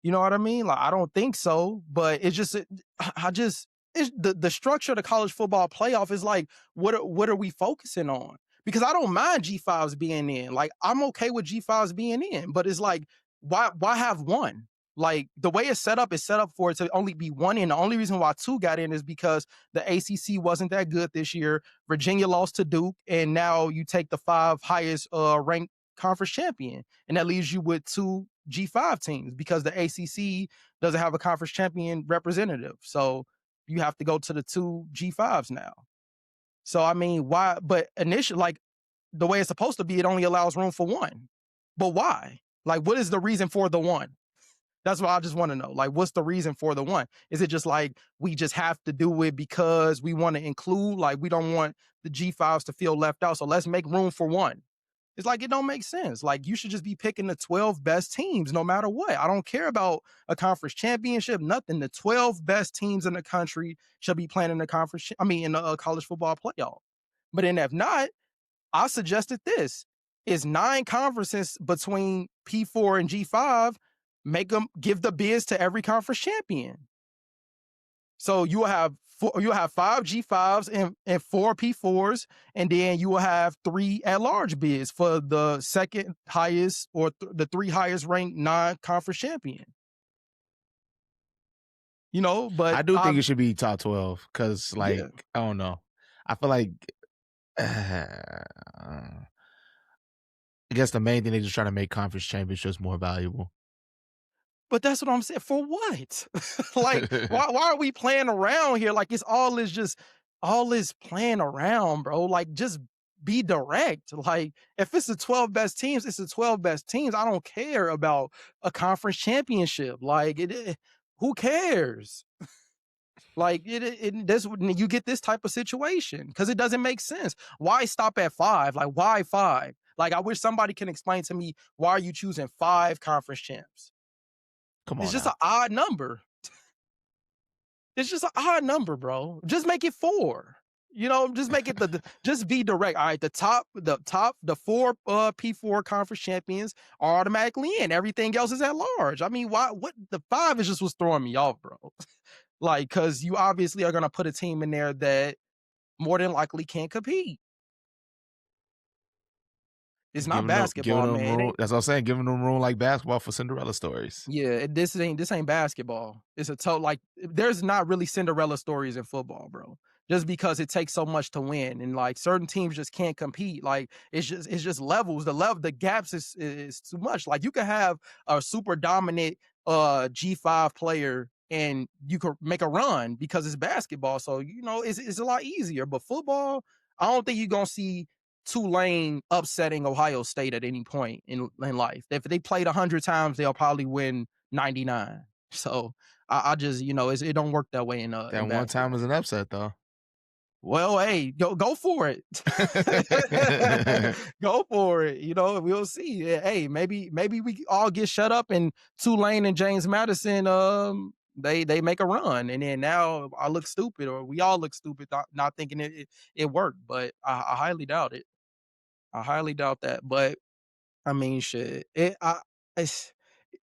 You know what I mean? Like, I don't think so, but it's just, it's the structure of the college football playoff is like, what are we focusing on? Because I don't mind G5s being in. Like, I'm okay with G5s being in, but it's like, why have one? Like the way it's set up is set up for it to only be one in. The only reason why two got in is because the ACC wasn't that good this year. Virginia lost to Duke, and now you take the five highest ranked conference champion, and that leaves you with two G5 teams because the ACC doesn't have a conference champion representative. So you have to go to the two G5s now. So I mean, why? But initially, like the way it's supposed to be, it only allows room for one. But why? Like, what is the reason for the one? That's what I just want to know. Like, what's the reason for the one? Is it just like we just have to do it because we want to include? Like, we don't want the G5s to feel left out, so let's make room for one. It's like it don't make sense. Like you should just be picking the 12 best teams no matter what. I don't care about a conference championship, nothing. The 12 best teams in the country should be playing in the in the college football playoff. But then if not, I suggested this. Is 9 conferences between P4 and G5, give the bids to every conference champion. So you will have 5 G5s and 4 P4s, and then you will have 3 at-large bids for the second highest or the 3 highest ranked non-conference champion. but I do think it should be top 12 because, like, yeah. I don't know. I feel like I guess the main thing they're just trying to make conference championships more valuable. But that's what I'm saying. For what? Like, why are we playing around here? Like, it's all this playing around, bro. Like, just be direct. Like, if it's the 12 best teams, it's the 12 best teams. I don't care about a conference championship. Like, who cares? Like, that's when you get this type of situation because it doesn't make sense. Why stop at 5? Like, why 5? Like, I wish somebody can explain to me why are you choosing 5 conference champs? Come It's on just an now. odd number. It's just an odd number, bro. Just make it 4. Just make it just be direct. All right, the 4 P4 conference champions are automatically in. Everything else is at large. I mean, why what the 5 is just what's throwing me off, bro. Like, cause you obviously are gonna put a team in there that more than likely can't compete. It's not Giving basketball, them man. It room. ain't. That's what I'm saying. Giving them room like basketball for Cinderella stories. Yeah, this ain't basketball. It's a like there's not really Cinderella stories in football, bro. Just because it takes so much to win, and like certain teams just can't compete. Like it's just levels. The gaps is too much. Like you can have a super dominant G5 player and you could make a run because it's basketball. So it's a lot easier. But football, I don't think you're gonna see Tulane upsetting Ohio State at any point in life. If they played 100 times, they'll probably win 99. So I just, it don't work that way That in one time basketball. is an upset, though. Well, hey, go for it. Go for it. We'll see. Yeah, hey, maybe we all get shut up and Tulane and James Madison they make a run and then now I look stupid or we all look stupid not thinking it worked, but I highly doubt it. I highly doubt that, but I mean, shit, it's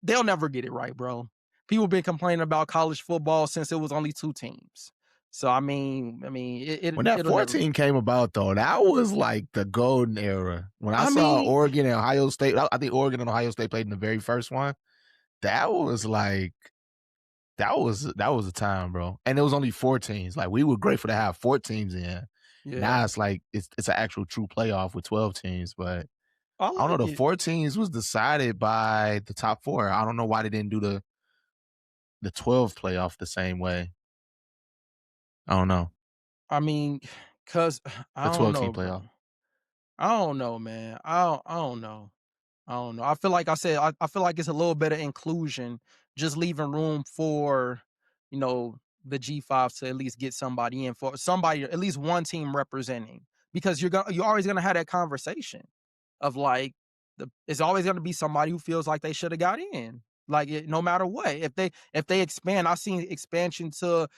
they'll never get it right, bro. People been complaining about college football since it was only 2 teams. So I mean, When that it'll never. 14 came about, though, that was like the golden era. When I I saw mean, Oregon and Ohio State, I think Oregon and Ohio State played in the very first one. That was like that was a time, bro. And it was only 4 teams. Like we were grateful to have 4 teams in. yeah, Now it's like it's an actual true playoff with 12 teams, but I I don't know. like The it. 4 teams was decided by the top 4. I don't know why they didn't do the 12 playoff the same way. I don't know. I mean, cause The I don't 12 team know, playoff. bro. I don't know, man. I don't know. I don't know. I feel like I said I feel like it's a little bit of inclusion, just leaving room for, you know, the G5 to at least get somebody in for somebody, at least one team representing. Because you're always gonna have that conversation of like it's always gonna be somebody who feels like they should have got in. Like no matter what. If they expand, I've seen expansion to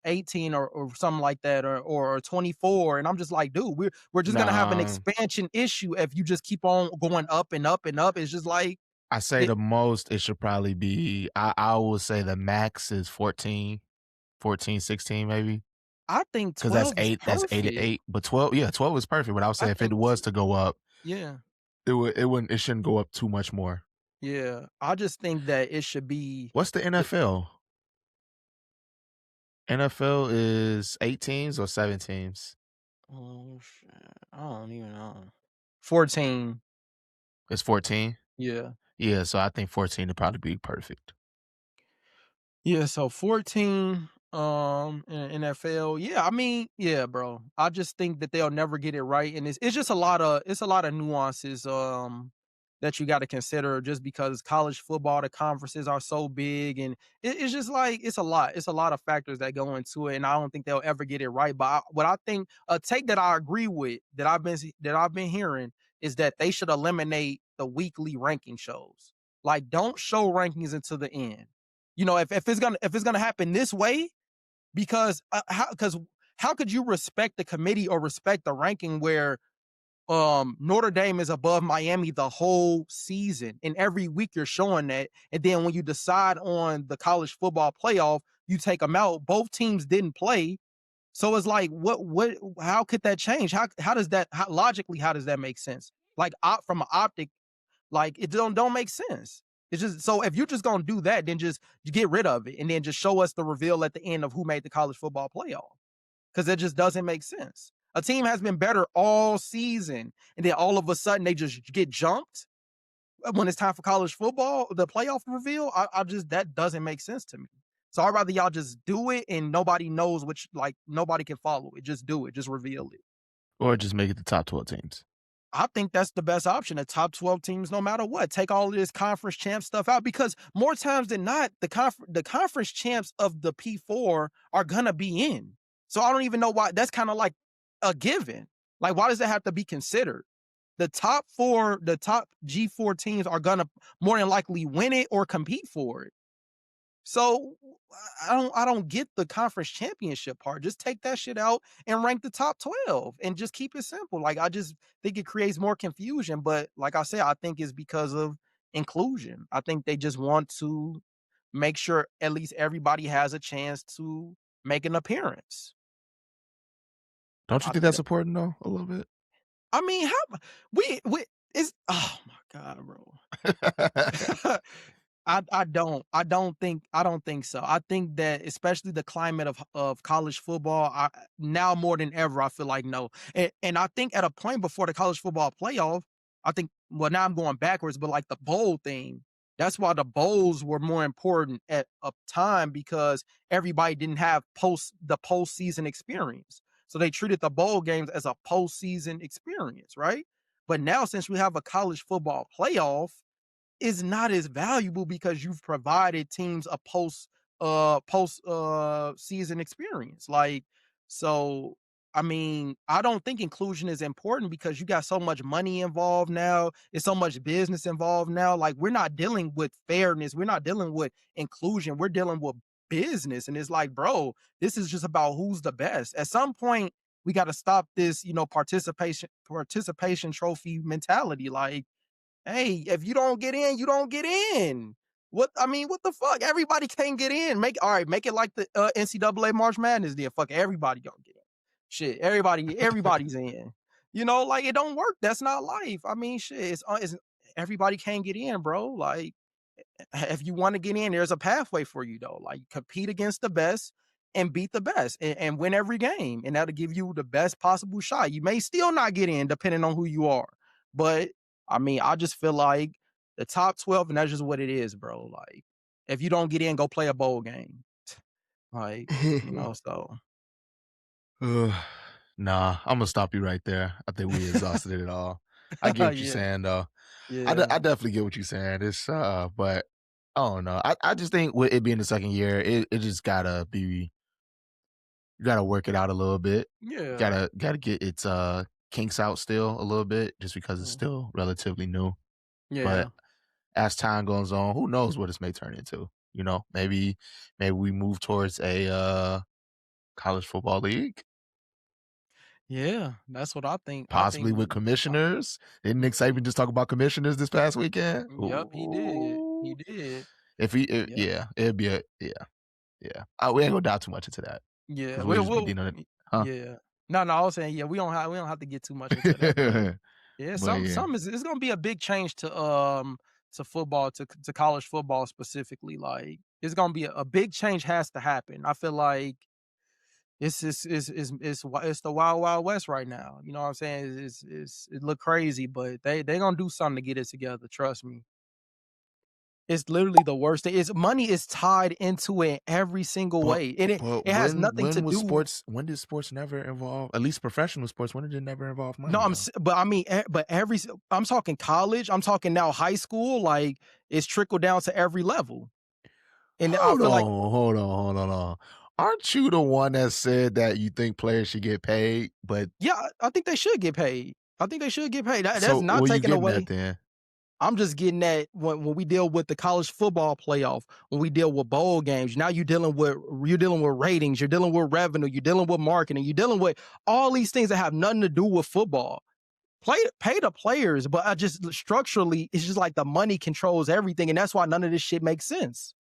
18 or something like that or 24. And I'm just like, dude, we're just gonna have an Nah, expansion issue if you just keep on going up and up and up. It's just like I say it, the most it should probably be I would say the max is 14, 14, 16 maybe. I think Because that's 12 is 8. That's 8 and perfect. 8. But 12, yeah, 12 is perfect. But I would I say if it think was to go up, yeah. it shouldn't go up too much more. Yeah. I just think that it should be What's the the NFL? NFL is 8 teams or 7 teams? oh shit. I don't even know. 14. It's 14. Yeah. Yeah, so I think 14 would probably be perfect. Yeah, so 14 in NFL. Yeah, I mean, yeah, bro. I just think that they'll never get it right and it's just a lot of nuances that you got to consider just because college football the conferences are so big and it's just like it's a lot of factors that go into it and I don't think they'll ever get it right but what I think a take that I agree with that I've been hearing is that they should eliminate the weekly ranking shows. Like don't show rankings until the end. If it's gonna happen this way, because how could you respect the committee or respect the ranking where Notre Dame is above Miami the whole season, and every week you're showing that, and then when you decide on the college football playoff, you take them out. Both teams didn't play, so it's like, what? How could that change? How does that logically? How does that make sense? Like from an optic, like it don't make sense. It's just so if you're just gonna do that, then just get rid of it and then just show us the reveal at the end of who made the college football playoff. Because it just doesn't make sense. A team has been better all season, and then all of a sudden they just get jumped when it's time for college football, the playoff reveal. I just that doesn't make sense to me. So I'd rather y'all just do it and nobody knows which like nobody can follow it. Just do it. Just reveal it. Or just make it the top 12 teams. I think that's the best option. The top 12 teams, no matter what. Take all of this conference champ stuff out because more times than not, the conference champs of the P4 are gonna be in. So I don't even know why. That's kind of like a given. Like, why does that have to be considered? The top G4 teams are gonna more than likely win it or compete for it. So I don't get the conference championship part. Just take that shit out and rank the top 12 and just keep it simple. Like I just think it creates more confusion. But like I said, I think it's because of inclusion. I think they just want to make sure at least everybody has a chance to make an appearance. Don't you I think think that's important though, a little bit? I mean, how we is oh my god, bro. I don't think so. I think that especially the climate of college football, now more than ever, I feel like no. And I think at a point before the college football playoff, I think well now I'm going backwards, but like the bowl thing, that's why the bowls were more important at a time because everybody didn't have the postseason experience. So they treated the bowl games as a postseason experience, right? But now since we have a college football playoff, is not as valuable because you've provided teams a post season experience. Like, so I mean, I don't think inclusion is important because you got so much money involved now. It's so much business involved now. Like, we're not dealing with fairness. We're not dealing with inclusion. We're dealing with business. And it's like, bro, this is just about who's the best. At some point, we got to stop this, participation trophy mentality. Like, hey, if you don't get in, you don't get in. What the fuck? Everybody can't get in. Make it like the NCAA March Madness did. Fuck everybody gonna get in. Shit, everybody's in. Like it don't work. That's not life. I mean, shit, it's everybody can't get in, bro. Like if you want to get in, there's a pathway for you though. Like compete against the best and beat the best and win every game. And that'll give you the best possible shot. You may still not get in depending on who you are. But I mean, I just feel like the top 12, and that's just what it is, bro. Like, if you don't get in, go play a bowl game. Like, so. Nah, I'm gonna stop you right there. I think we exhausted it all. I get what you're Yeah. saying though. Yeah. I definitely get what you're saying. It's but I don't know. I just think with it being the second year, it just gotta be you gotta work it out a little bit. Yeah. Gotta get its kinks out still a little bit just because it's Mm. still relatively new. But Yeah. as time goes on, who knows what this may turn into? Maybe we move towards a college football league. Yeah. That's what I think. I Possibly think with commissioners. Didn't Nick Saban just talk about commissioners this past weekend? yep, he did. He Ooh. did. Yeah, it'd be yeah. We ain't gonna dive too much into that Yeah, because we'll just be dealing it, huh? yeah. No, I was saying, yeah, we don't have to get too much into that, but yeah, But yeah, some is it's gonna be a big change to football to college football specifically. Like it's gonna be a big change has to happen. I feel like it's the wild wild west right now. You know what I'm saying? It look crazy, but they gonna do something to get it together. Trust me. It's literally the worst thing. Is money is tied into it every single but way. And but it has nothing to do. when did sports never involve, at least professional sports, when did it never involve No, money though? but I mean, but I'm talking college. I'm talking now high school. Like it's trickled down to every level, and I Hold feel like on, hold on. Aren't you the one that said that you think players should get paid? But yeah, I think they should get paid. I think they should get paid. That's so not where you taken getting at away. then? I'm just getting that when we deal with the college football playoff, when we deal with bowl games, now you're dealing with ratings, you're dealing with revenue, you're dealing with marketing, you're dealing with all these things that have nothing to do with football. Pay the players, but I just structurally, it's just like the money controls everything, and that's why none of this shit makes sense.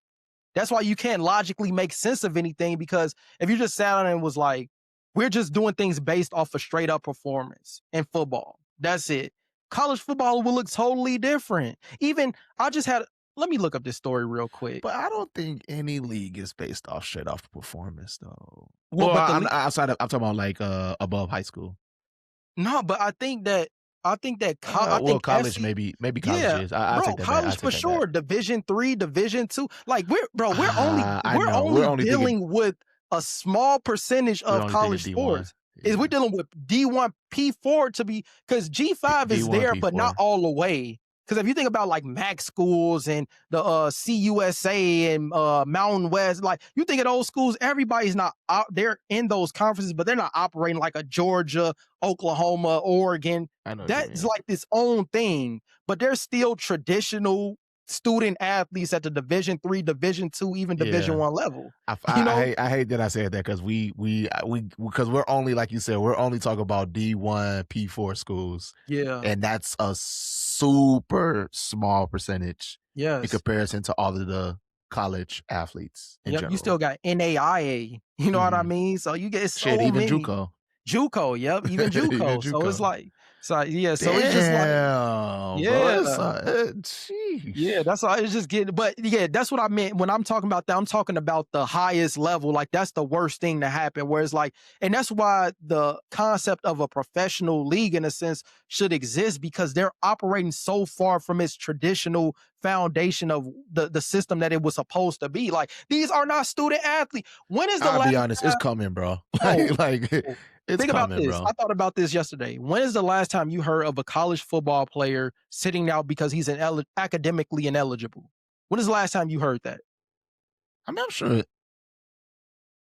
That's why you can't logically make sense of anything because if you just sat down and was like, we're just doing things based off of straight up performance in football. That's it. College football will look totally different. Even I just had Let me look up this story real quick. But I don't think any league is based off straight off performance though. Well, Well, but the I'm outside of I'm talking about like above high school. no, but I Well, think college SC maybe college yeah, is. I'll bro, take that back. I'll college for take that back. sure, Division 3, Division 2, like, we're only I we're know. only dealing with a small percentage We're of only thinking college D1. sports. Is we're Yeah. dealing with D1, P4 to be because G5 is D1, there, but not P4. all the way. Because if you think about like Mac schools and the CUSA and Mountain West, like you think of those schools, everybody's not out there in those conferences, but they're not operating like a Georgia, Oklahoma, Oregon. I know what you That's mean. like its own thing, but they're still traditional student athletes at the Division 3, Division 2, even Yeah. Division 1 level. I, You I know? hate I hate that I said that because because we're only like you said we're only talking about D1 P4 schools, Yeah. and that's a super small percentage in Yes. comparison to all of the college athletes in Yep. You still general. got NAIA. You know what I Hmm. mean? So you get Shit, so even many. JUCO, JUCO, yep, even even JUCO. So it's JUCO. like, so yeah, so it's just like, Damn, bro, yeah. it's Yeah, sheesh. that's all. It's just getting, but yeah, that's what I meant when I'm talking about that. I'm talking about the highest level. Like that's the worst thing to happen. Where it's like, and that's why the concept of a professional league, in a sense, should exist because they're operating so far from its traditional foundation of the system that it was supposed to be. Like these are not student athletes. When is the I'll last be honest, it's time? coming, bro. Bro, like bro, it's think about coming, this. bro. I thought about this yesterday. When is the last time you heard of a college football player sitting out because he's academically ineligible? When is the last time you heard that? I mean, I'm sure.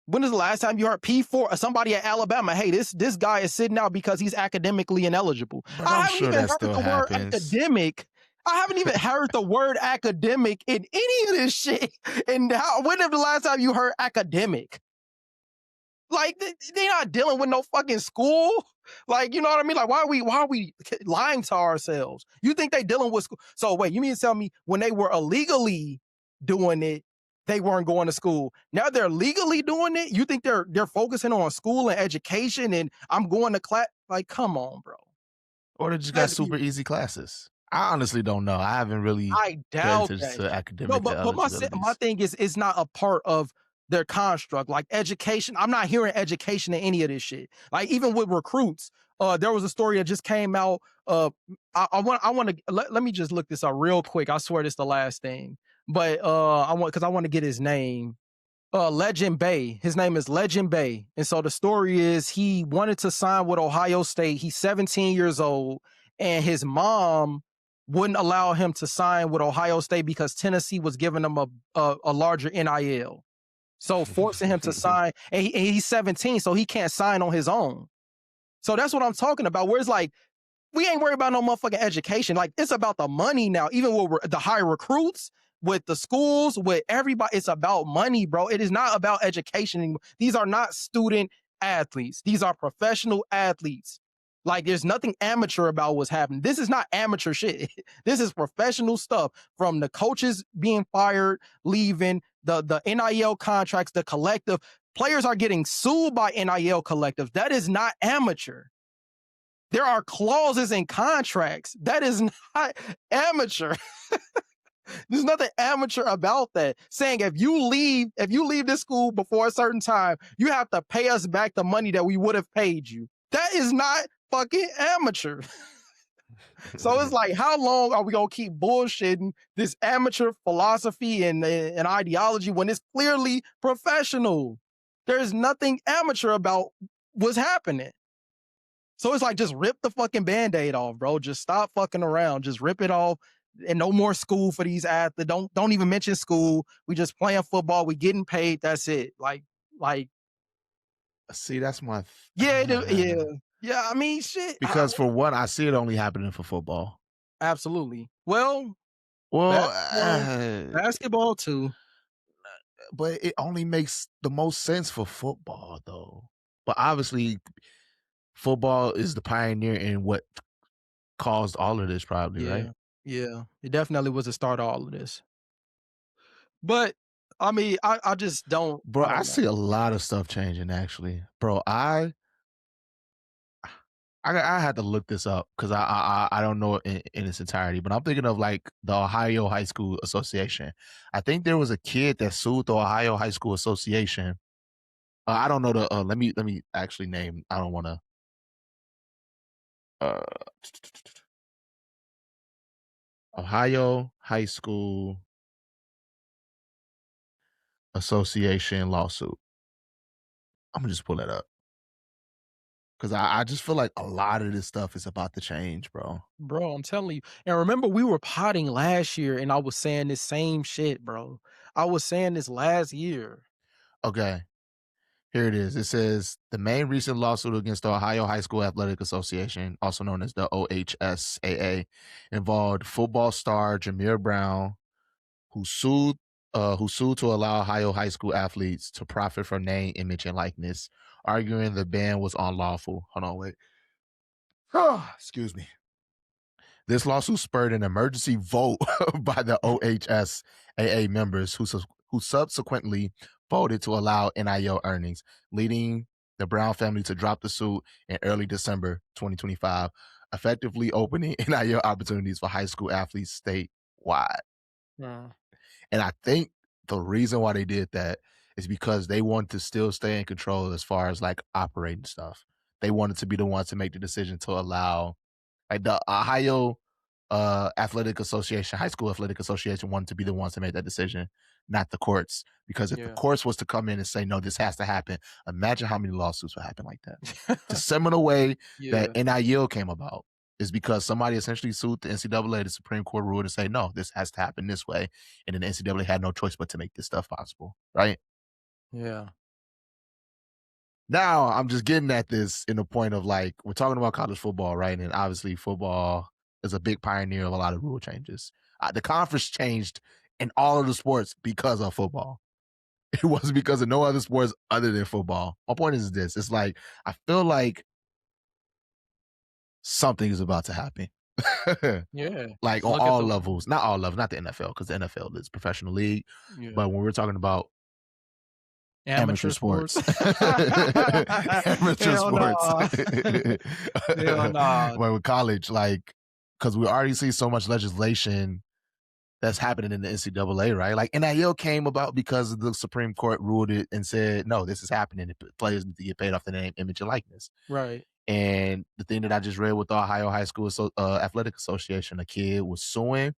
When is the last time you heard P4 somebody at Alabama? Hey, this guy is sitting out because he's academically ineligible. But I I'm haven't sure even that heard still the word happens. academic. I haven't even heard the word academic in any of this shit. And when is the last time you heard academic? Like they're not dealing with no fucking school. Like, you know what I mean? Like, why are we lying to ourselves? You think they dealing with school? So wait, you mean to tell me when they were illegally doing it, they weren't going to school? Now they're legally doing it. You think they're focusing on school and education and I'm going to class? Like, come on, bro. Or they just got Let's be. super easy classes. I honestly don't know. I haven't really I paid doubt attention that to shit. No, academic but my eligibilities. thing is it's not a part of their construct. Like education, I'm not hearing education in any of this shit. Like even with recruits, there was a story that just came out. I want to let me just look this up real quick. I swear this is the last thing, but I want to get his name. Legend Bay. His name is Legend Bay. And so the story is he wanted to sign with Ohio State. He's 17 years old, and his mom wouldn't allow him to sign with Ohio State because Tennessee was giving him a larger NIL. So forcing him to sign, and he's 17, so he can't sign on his own. So that's what I'm talking about. Where it's like, we ain't worried about no motherfucking education. Like it's about the money now. Even with the high recruits, with the schools, with everybody, it's about money, bro. It is not about education anymore. These are not student athletes. These are professional athletes. Like there's nothing amateur about what's happening. This is not amateur shit. This is professional stuff from the coaches being fired, leaving, the NIL contracts, the collective. Players are getting sued by NIL collectives. That is not amateur. There are clauses in contracts. That is not amateur. There's nothing amateur about that. Saying if you leave this school before a certain time, you have to pay us back the money that we would have paid you. That is not fucking amateur. So it's like, how long are we gonna keep bullshitting this amateur philosophy and ideology when it's clearly professional? There's nothing amateur about what's happening. So it's like, just rip the fucking Band-Aid off, bro. Just stop fucking around. Just rip it off. And no more school for these athletes. Don't even mention school. We just playing football. We getting paid. That's it. Like, See, that's my yeah, yeah. Yeah, I mean, shit. because for one, I see it only happening for football. Absolutely. Well, Well, basketball too. but it only makes the most sense for football, though. But obviously, football is the pioneer in what caused all of this, probably, right? Yeah. Yeah. It definitely was the start of all of this. But I mean, I just don't, Bro, I I don't know. see a lot of stuff changing, actually. Bro, I I had to look this up because I don't know it in its entirety, but I'm thinking of like the Ohio High School Association. I think there was a kid that sued the Ohio High School Association. I don't know the. Let me actually name. I don't want to. Uh, Ohio High School Association lawsuit. I'm gonna just pull that up because I just feel like a lot of this stuff is about to change, bro. Bro, I'm telling you. And remember, we were potting last year, and I was saying this same shit, bro. I was saying this last year. Okay, here it is. It says the main recent lawsuit against the Ohio High School Athletic Association, also known as the OHSAA, involved football star Jameer Brown, who sued to allow Ohio high school athletes to profit from name, image, and likeness, arguing the ban was unlawful. Hold on, wait. Excuse me. This lawsuit spurred an emergency vote by the OHSAA members who subsequently voted to allow NIL earnings, leading the Brown family to drop the suit in early December 2025, effectively opening NIL opportunities for high school athletes statewide. Uh, And I think the reason why they did that is because they wanted to still stay in control as far as like operating stuff. They wanted to be the ones to make the decision to allow like the Ohio Athletic Association, High School Athletic Association wanted to be the ones to make that decision, not the courts. Because if the yeah. courts was to come in and say, no, this has to happen, imagine how many lawsuits would happen like that. The similar way that Yeah. NIL came about is because somebody essentially sued the NCAA, the Supreme Court ruled and say, no, this has to happen this way. And then the NCAA had no choice but to make this stuff possible, right? Yeah. Now I'm just getting at this in the point of like, we're talking about college football, right? And obviously football is a big pioneer of a lot of rule changes. The conference changed in all of the sports because of football. It wasn't because of no other sports other than football. My point is this. It's like, I feel like something is about to happen. Yeah. Like Just on look at all the levels, not all levels, not the NFL, because the NFL is professional league. yeah. But when we're talking about amateur Amateur sports, sports. amateur Hell sports, nah. Hell nah. well, with college, like, because we already see so much legislation that's happening in the NCAA, right? Like NIL came about because the Supreme Court ruled it and said, no, this is happening. Players need to get paid off the name, image, and likeness. Right. And the thing that I just read with the Ohio High School Athletic Association, a kid was suing.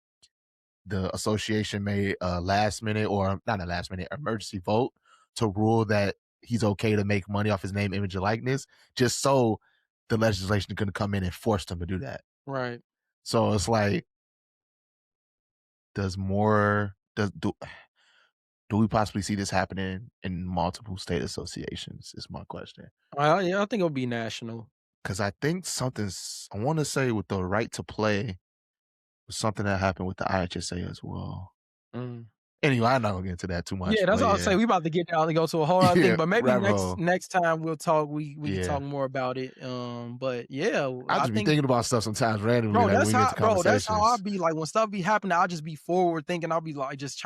The association made a last minute, or not a last minute, emergency vote to rule that he's okay to make money off his name, image, and likeness, just so the legislation couldn't come in and force them to do that. Right. So it's like, does more does do we possibly see this happening in multiple state associations? Is my question. Yeah, I think it'll be national. Because I think I want to say with the right to play, was something that happened with the IHSA as well. Mm. Anyway, I'm not gonna get into that too much, Yeah, that's but all I'll yeah, say. We about to get down and go to a whole other thing, yeah, but maybe rabbit next hole. next time we'll talk. We can Yeah, talk more about it. But yeah, I I just be think, thinking about stuff sometimes randomly, bro, like when we get into that's how I conversations. be like when stuff be happening. I'll just be forward thinking. I'll be like just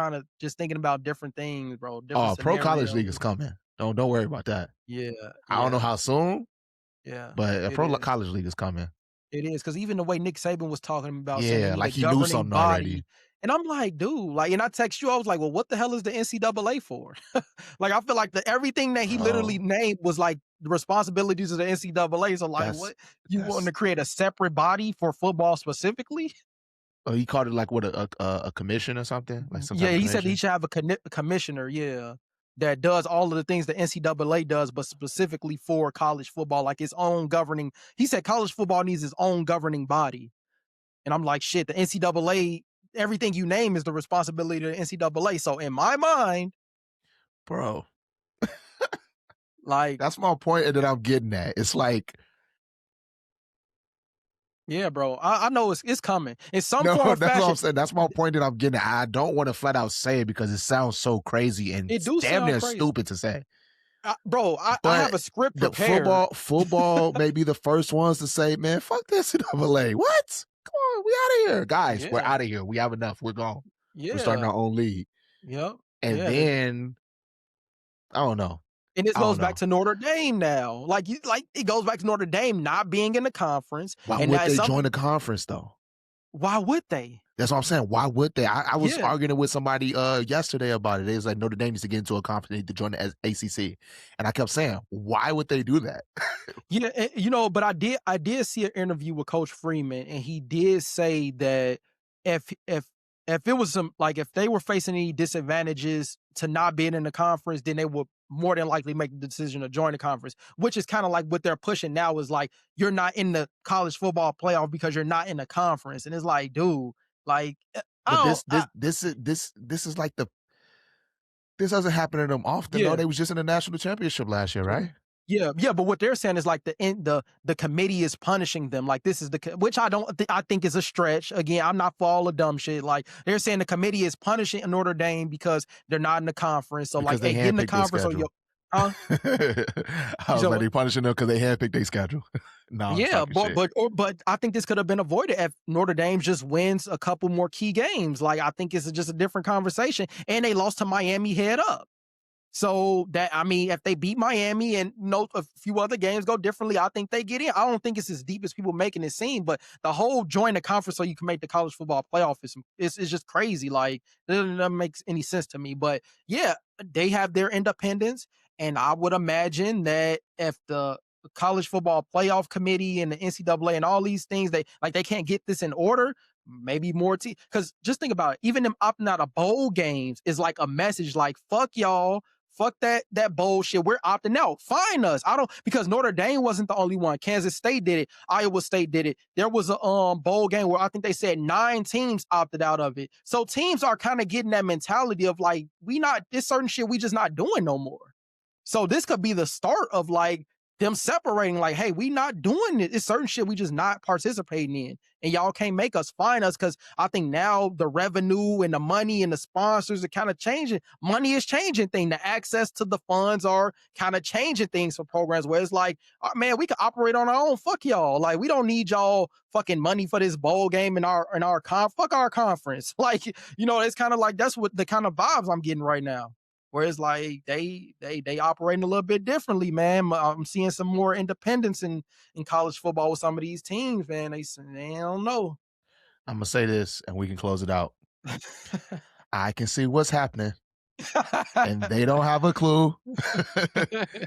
thinking about different things, bro, different Oh, pro college scenarios. league is coming. Don't worry about that. Yeah, I don't know yeah, how soon, yeah. but a It is. college league is coming. It is, because even the way Nick Saban was talking about saying they Yeah, need like a he knew governing something already. body, and I'm like, "Dude," like, and I text you, I was like, "Well, what the hell is the NCAA for?" Like, I feel like everything that he literally Bro, named was, like, the responsibilities of the NCAA, so, like, that's what? You want that's to create a separate body for football specifically? he called it like what a commission or something? Like some type Yeah, of he said he commission? should have a commissioner, yeah, that does all of the things the NCAA does, but specifically for college football, like its own governing he said college football needs its own governing body. And I'm like, shit, the NCAA, everything you name is the responsibility of the NCAA. So in my mind, Bro, like, that's my point that I'm getting at. It's like, yeah, bro, I know it's coming in some no, form or that's what I'm fashion. saying. That's my point that I'm getting at. I don't want to flat out say it because it sounds so crazy and It do damn sound near crazy, stupid to say. bro. I have But a script the prepared. football may be the first ones to say, man, fuck this NCAA. What? Come on, we out of here. Guys, we're Yeah, out of here. We have enough. We're gone. We're starting yeah, our own league. yep, And yeah. then I don't know. And this I don't goes back know. to Notre Dame now. Like it goes back to Notre Dame not being in the conference, Why and would that is they something. join the conference though? Why would they? That's what I'm saying. Why would they? I was Yeah. arguing with somebody yesterday about it. It was like Notre Dame needs to get into a conference, they need to join the ACC. And I kept saying, why would they do that? Yeah, but I did see an interview with Coach Freeman, and he did say that if if if it was some like if they were facing any disadvantages to not being in the conference, then they would more than likely make the decision to join the conference, which is kind of like what they're pushing now is like you're not in the college football playoff because you're not in the conference. And it's like, dude, like I But don't this is like this doesn't happen to them often though. yeah. They was just in the national championship last year, Yeah. right? Yeah, but what they're saying is like the committee is punishing them. Like this is which I think is a stretch. Again, I'm not for all the dumb shit. Like they're saying the committee is punishing Notre Dame because they're not in the conference. So like, Because they hey, get in the handpicked their conference or you schedule. huh? I You was said like, what? they punishing them because they handpicked their schedule. No, I'm Yeah, talking shit. but I think this could have been avoided if Notre Dame just wins a couple more key games. Like I think it's just a different conversation. And they lost to Miami head up. So that I mean, if they beat Miami and a few other games go differently, I think they get in. I don't think it's as deep as people making it seem, but the whole join the conference so you can make the college football playoff is just crazy. Like it doesn't make any sense to me. But yeah, they have their independence, and I would imagine that if the college football playoff committee and the NCAA and all these things they can't get this in order. Maybe more because just think about it. Even them opting out of bowl games is like a message like fuck y'all. Fuck that bullshit. We're opting out. Fine us. I don't because Notre Dame wasn't the only one. Kansas State did it. Iowa State did it. There was a bowl game where I think they said 9 teams opted out of it. So teams are kind of getting that mentality of like, we not this certain shit we just not doing no more. So this could be the start of like them separating, like, hey, we not doing it. It's certain shit we just not participating in. And y'all can't make us fine us because I think now the revenue and the money and the sponsors are kind of changing. Money is changing things. The access to the funds are kind of changing things for programs where it's like, oh, man, we can operate on our own. Fuck y'all. Like, we don't need y'all fucking money for this bowl game in our fuck our conference. Like, it's kind of like that's what the kind of vibes I'm getting right now. Whereas like they operating a little bit differently, man. I'm seeing some more independence in college football with some of these teams, man. They don't know. I'm gonna say this, and we can close it out. I can see what's happening, and they don't have a clue.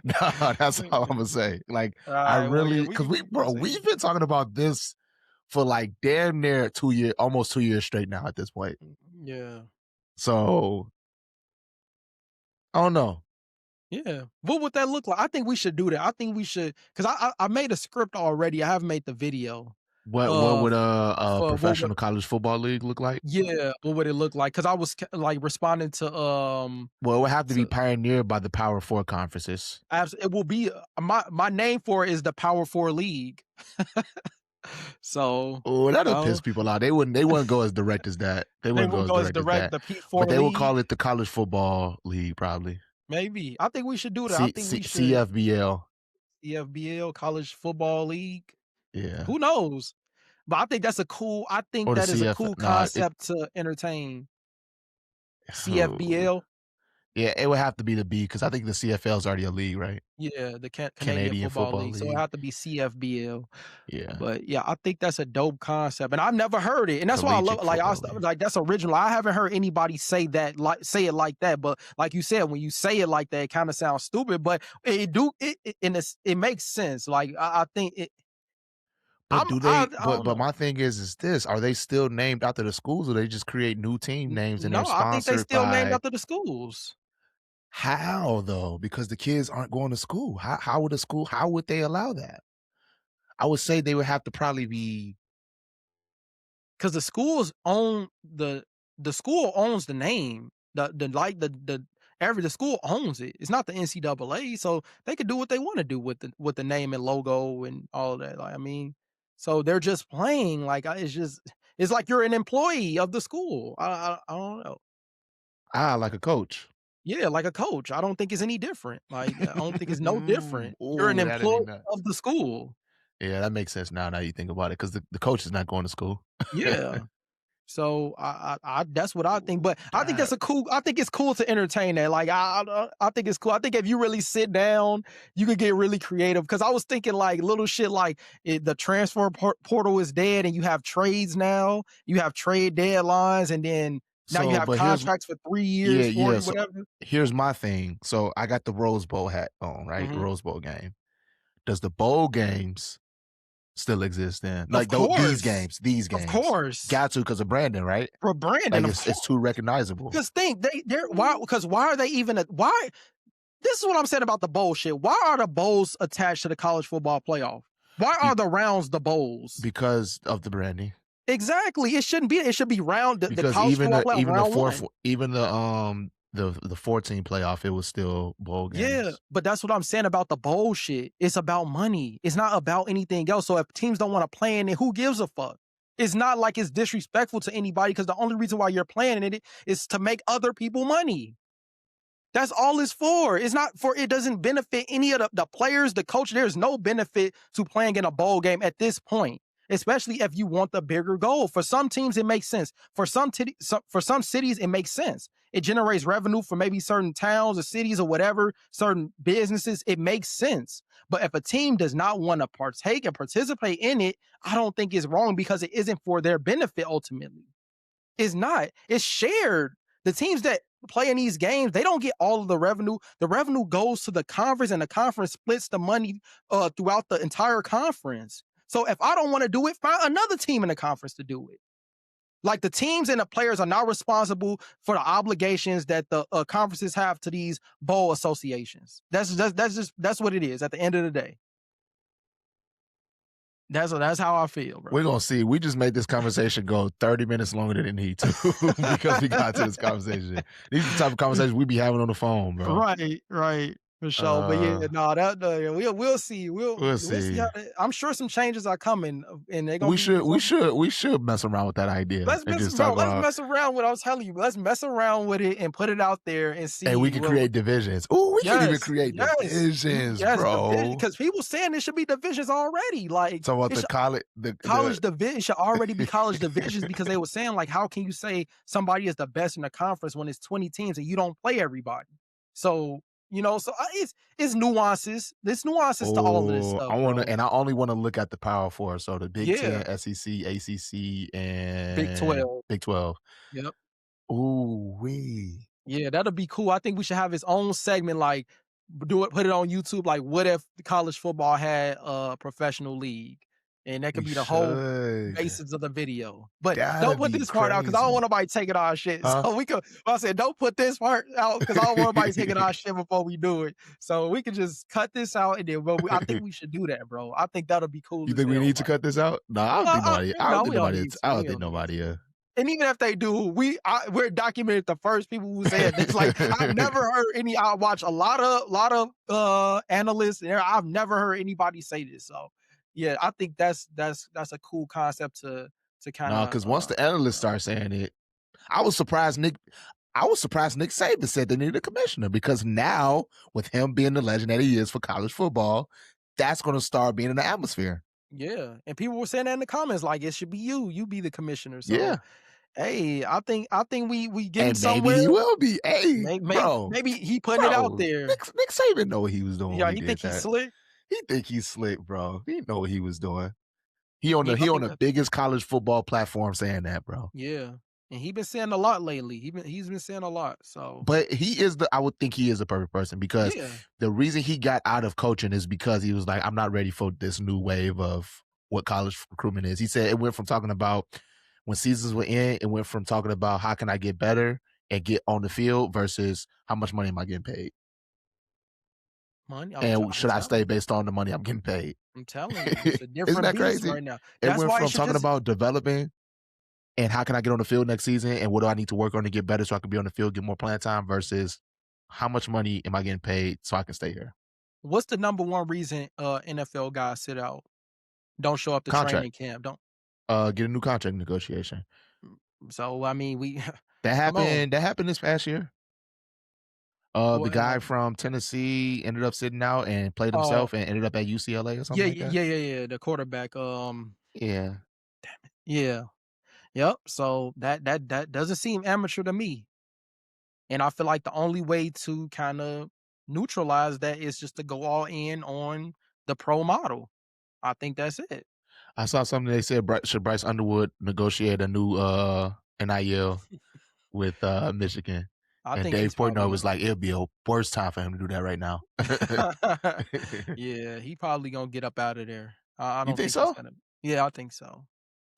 No, that's all I'm gonna say. Like, All I right, well, yeah, really, because we'll we've see. been talking about this for like damn near 2 years, almost 2 years straight now at this point. Yeah, So I don't know. yeah. What would that look like? I think we should do that. I think we should because I made a script already. I haven't made the video. What Uh, would a for what would professional college football league look like? yeah, what would it look like? Because I was like responding to Well, it would have to be to pioneered by the Power Four conferences. it will be my name for it is the Power Four League. So, Oh, that'll piss people out. They wouldn't go as direct as that. They they wouldn't go won't as go as direct as direct that. the P4 But they will league. call it the college football league probably. Maybe. I think we should do that. I think we should CFBL. CFBL, College Football League. Yeah. Who knows? But I think Or the that is a CF cool no, it concept to entertain. oh, CFBL. yeah, it would have to be the B because I think the CFL is already a league, right? Yeah, the Canadian Canadian Football Football League. So it League. have to be CFBL. Yeah. But yeah, I think that's a dope concept, and I've never heard it, and that's why I love Collegiate it. Like Football League. like that's original. I haven't heard anybody say it like that. But like you said, when you say it like that, it kind of sounds stupid, but it makes sense. Like I think it. But do they I don't but know. my thing is this, are they still named after the schools or they just create new team names and they're No, I think they sponsored still named by after the schools how though? Because the kids aren't going to school. How would they allow that? I would say they would have to probably be because the schools own the school owns the name. The school owns it. It's not the NCAA, so they could do what they want to do with the name and logo and all that. Like I mean, so they're just playing. Like it's like you're an employee of the school. I don't know. like a coach. Yeah, like a coach. I don't think it's any different. Like I don't think it's no different. You're an Ooh, that'd be employee nuts. of the school. Yeah, that makes sense now you think about it because the coach is not going to school. Yeah. So I that's what I think. But I think That that's a cool. I think it's cool to entertain that. Like I think it's cool. I think if you really sit down, you could get really creative. Because I was thinking like little shit like the transfer portal is dead, and you have trades now. You have trade deadlines, and then now you so, have but here's contracts for 3 years, yeah, 40, yeah. So whatever. here's my thing. So I got the Rose Bowl hat on, right? The Hmm. Rose Bowl game. Does the bowl games still exist then? Of Like course, these of games. course, Got to because of Brandon, right? for Brandon, Like of it's course. too recognizable. Because think they're why? Because why are they even? Why? This is what I'm saying about the bowl shit. Why are the bowls attached to the college football playoff? Why Be- are the rounds the bowls? because of the branding. Exactly. It shouldn't be. It should be round the Because college football playoff even the round fourth one. even the 14 playoff, it was still bowl Yeah, games. but that's what I'm saying about the bowl shit. It's about money. It's not about anything else. So if teams don't want to play in it, who gives a fuck? It's not like it's disrespectful to anybody because the only reason why you're playing in it is to make other people money. That's all it's for. It's not for, it doesn't benefit any of the players, the coach. There's no benefit to playing in a bowl game at this point, especially if you want the bigger goal. For some teams, it makes sense. For for some cities, it makes sense. It generates revenue for maybe certain towns or cities or whatever, certain businesses. It makes sense. But if a team does not want to partake and participate in it, I don't think it's wrong because it isn't for their benefit ultimately. It's not. It's shared. The teams that play in these games, they don't get all of the revenue. The revenue goes to the conference, and the conference splits the money throughout the entire conference. So if I don't want to do it, find another team in the conference to do it. Like the teams and the players are not responsible for the obligations that the conferences have to these bowl associations. That's what it is. At the end of the day, that's how I feel, We're bro. gonna see. We just made this conversation go 30 minutes longer than it need to because we got to this conversation. These are the type of conversations we be having on the phone, bro. Right, right, for sure. But yeah, Uh, no, yeah, we'll see. we'll We'll see see. how I'm sure some changes are coming, and they're gonna be. It's gonna be We should mess around with that idea let's and mess just talk around. Let's about, mess around with. I was telling you, let's mess around with it and put it out there and and we see. can Well, create divisions. Ooh, we can even yes, create yes, divisions, yes, division. bro. Because people saying there should be divisions already. Like Talk about it the should, college, college division should already be college divisions the because they were saying like, how can you say somebody is the best in the conference when it's 20 teams and you don't play everybody? So so it's nuances. There's nuances to all of this Oh, stuff, I wanna, bro. and I only wanna look at the Power 4, so the Big Yeah, 10, SEC, ACC, Big and 12. Big 12. Yep. Ooh-wee. Yeah, that'll be cool. I think we should have its own segment, like do it, put it on YouTube. Like, what if the college football had a professional league, and that could We be the whole should. basis of the video. But don't That'd put be this part out because I don't crazy. want nobody taking our shit. Huh? So we could. I said, don't put this part out because I don't want nobody taking our shit before we do it. So we could just cut this out and then. But I think we should do that, bro. I think that'll be cool You as think we hell. need to cut this out? No, I don't No, think we don't nobody need to. I don't We think don't need nobody, to. And even if they do, we're documented the first people who said this. Like I've never heard any. I watch a lot of analysts, and I've never heard anybody say this. So yeah, I think that's a cool concept to kind no, of because once the analysts start saying it, I was surprised Nick Nick Saban said they needed a commissioner because now, with him being the legend that he is for college football, that's gonna start being in the atmosphere. yeah. And people were saying that in the comments, like it should be you. You be the commissioner. So Yeah. hey, I think we getting And maybe somewhere. he will be. Hey, bro, Maybe he putting it out bro. there. Nick Saban know what he was doing when Yeah, he he did think he's that. slick. He think he's slick, bro. He know what he was doing. Yeah, I He on think the biggest college football platform saying that, bro. yeah. And he been saying a lot lately. He's been saying a lot. So But I would think he is a perfect person because yeah. the reason he got out of coaching is because he was like, I'm not ready for this new wave of what college recruitment is. He said it went from talking about when seasons were in, it went from talking about how can I get better and get on the field versus how much money am I getting paid? Money, And I'm should I stay telling you. based on the money I'm getting paid? I'm telling you, it's a Isn't different that beast crazy? right now. It That's went why it from should talking just about developing and how can I get on the field next season and what do I need to work on to get better so I can be on the field, get more playing time versus how much money am I getting paid so I can stay here? what's the number one reason NFL guys sit out? Don't show up to Contract. training camp. Don't Get a new contract negotiation. so I mean we come on. That happened this past year. The What guy from Tennessee ended up sitting out and played oh himself and ended up at UCLA or something yeah, like that. yeah, yeah, yeah, the quarterback. Yeah. Yeah. Yep. So that doesn't seem amateur to me. And I feel like the only way to kind of neutralize that is just to go all in on the pro model. I think that's it. I saw something they said should Bryce Underwood negotiate a new NIL with Michigan. I And think he's Dave Portnoy probably was gonna. like, it'll be a worse time for him to do that right now. Yeah, he probably gonna get up out of there. I You don't think think he's so? gonna. Yeah, I think so.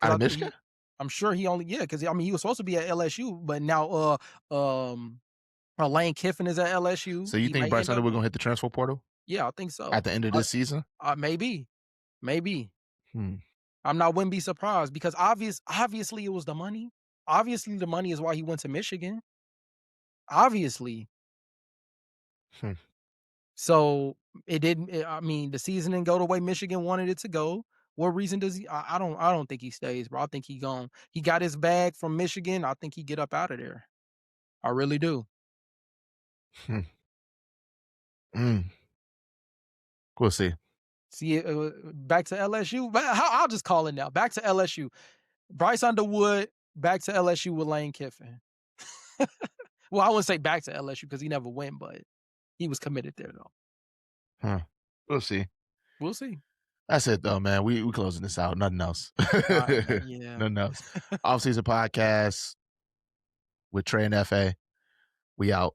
Out Because of I think Michigan? he. I'm sure he only. Yeah, because I mean he was supposed to be at LSU, but now Lane Kiffin is at LSU. So you He think might Bryce end up. Underwood gonna hit the transfer portal Yeah, I think at so. the end of this season? Maybe, maybe. Hmm. Wouldn't be surprised because obviously it was the money. Obviously the money is why he went to Michigan. Obviously. Hmm. So it didn't. I mean, the season didn't go the way Michigan wanted it to go. What reason does he? I don't think he stays, bro. I think he gone. He got his bag from Michigan. I think he get up out of there. I really do. Hmm. Mm. We'll see. See, back to LSU. I'll just call it now. Back to LSU. Bryce Underwood back to LSU with Lane Kiffin. Well, I wouldn't say back to LSU because he never went, but he was committed there though. Huh. We'll see. We'll see. That's it though, man. We closing this out. Nothing else. All right, man. Yeah. Nothing else. Off season podcast with Trey and FA. We out.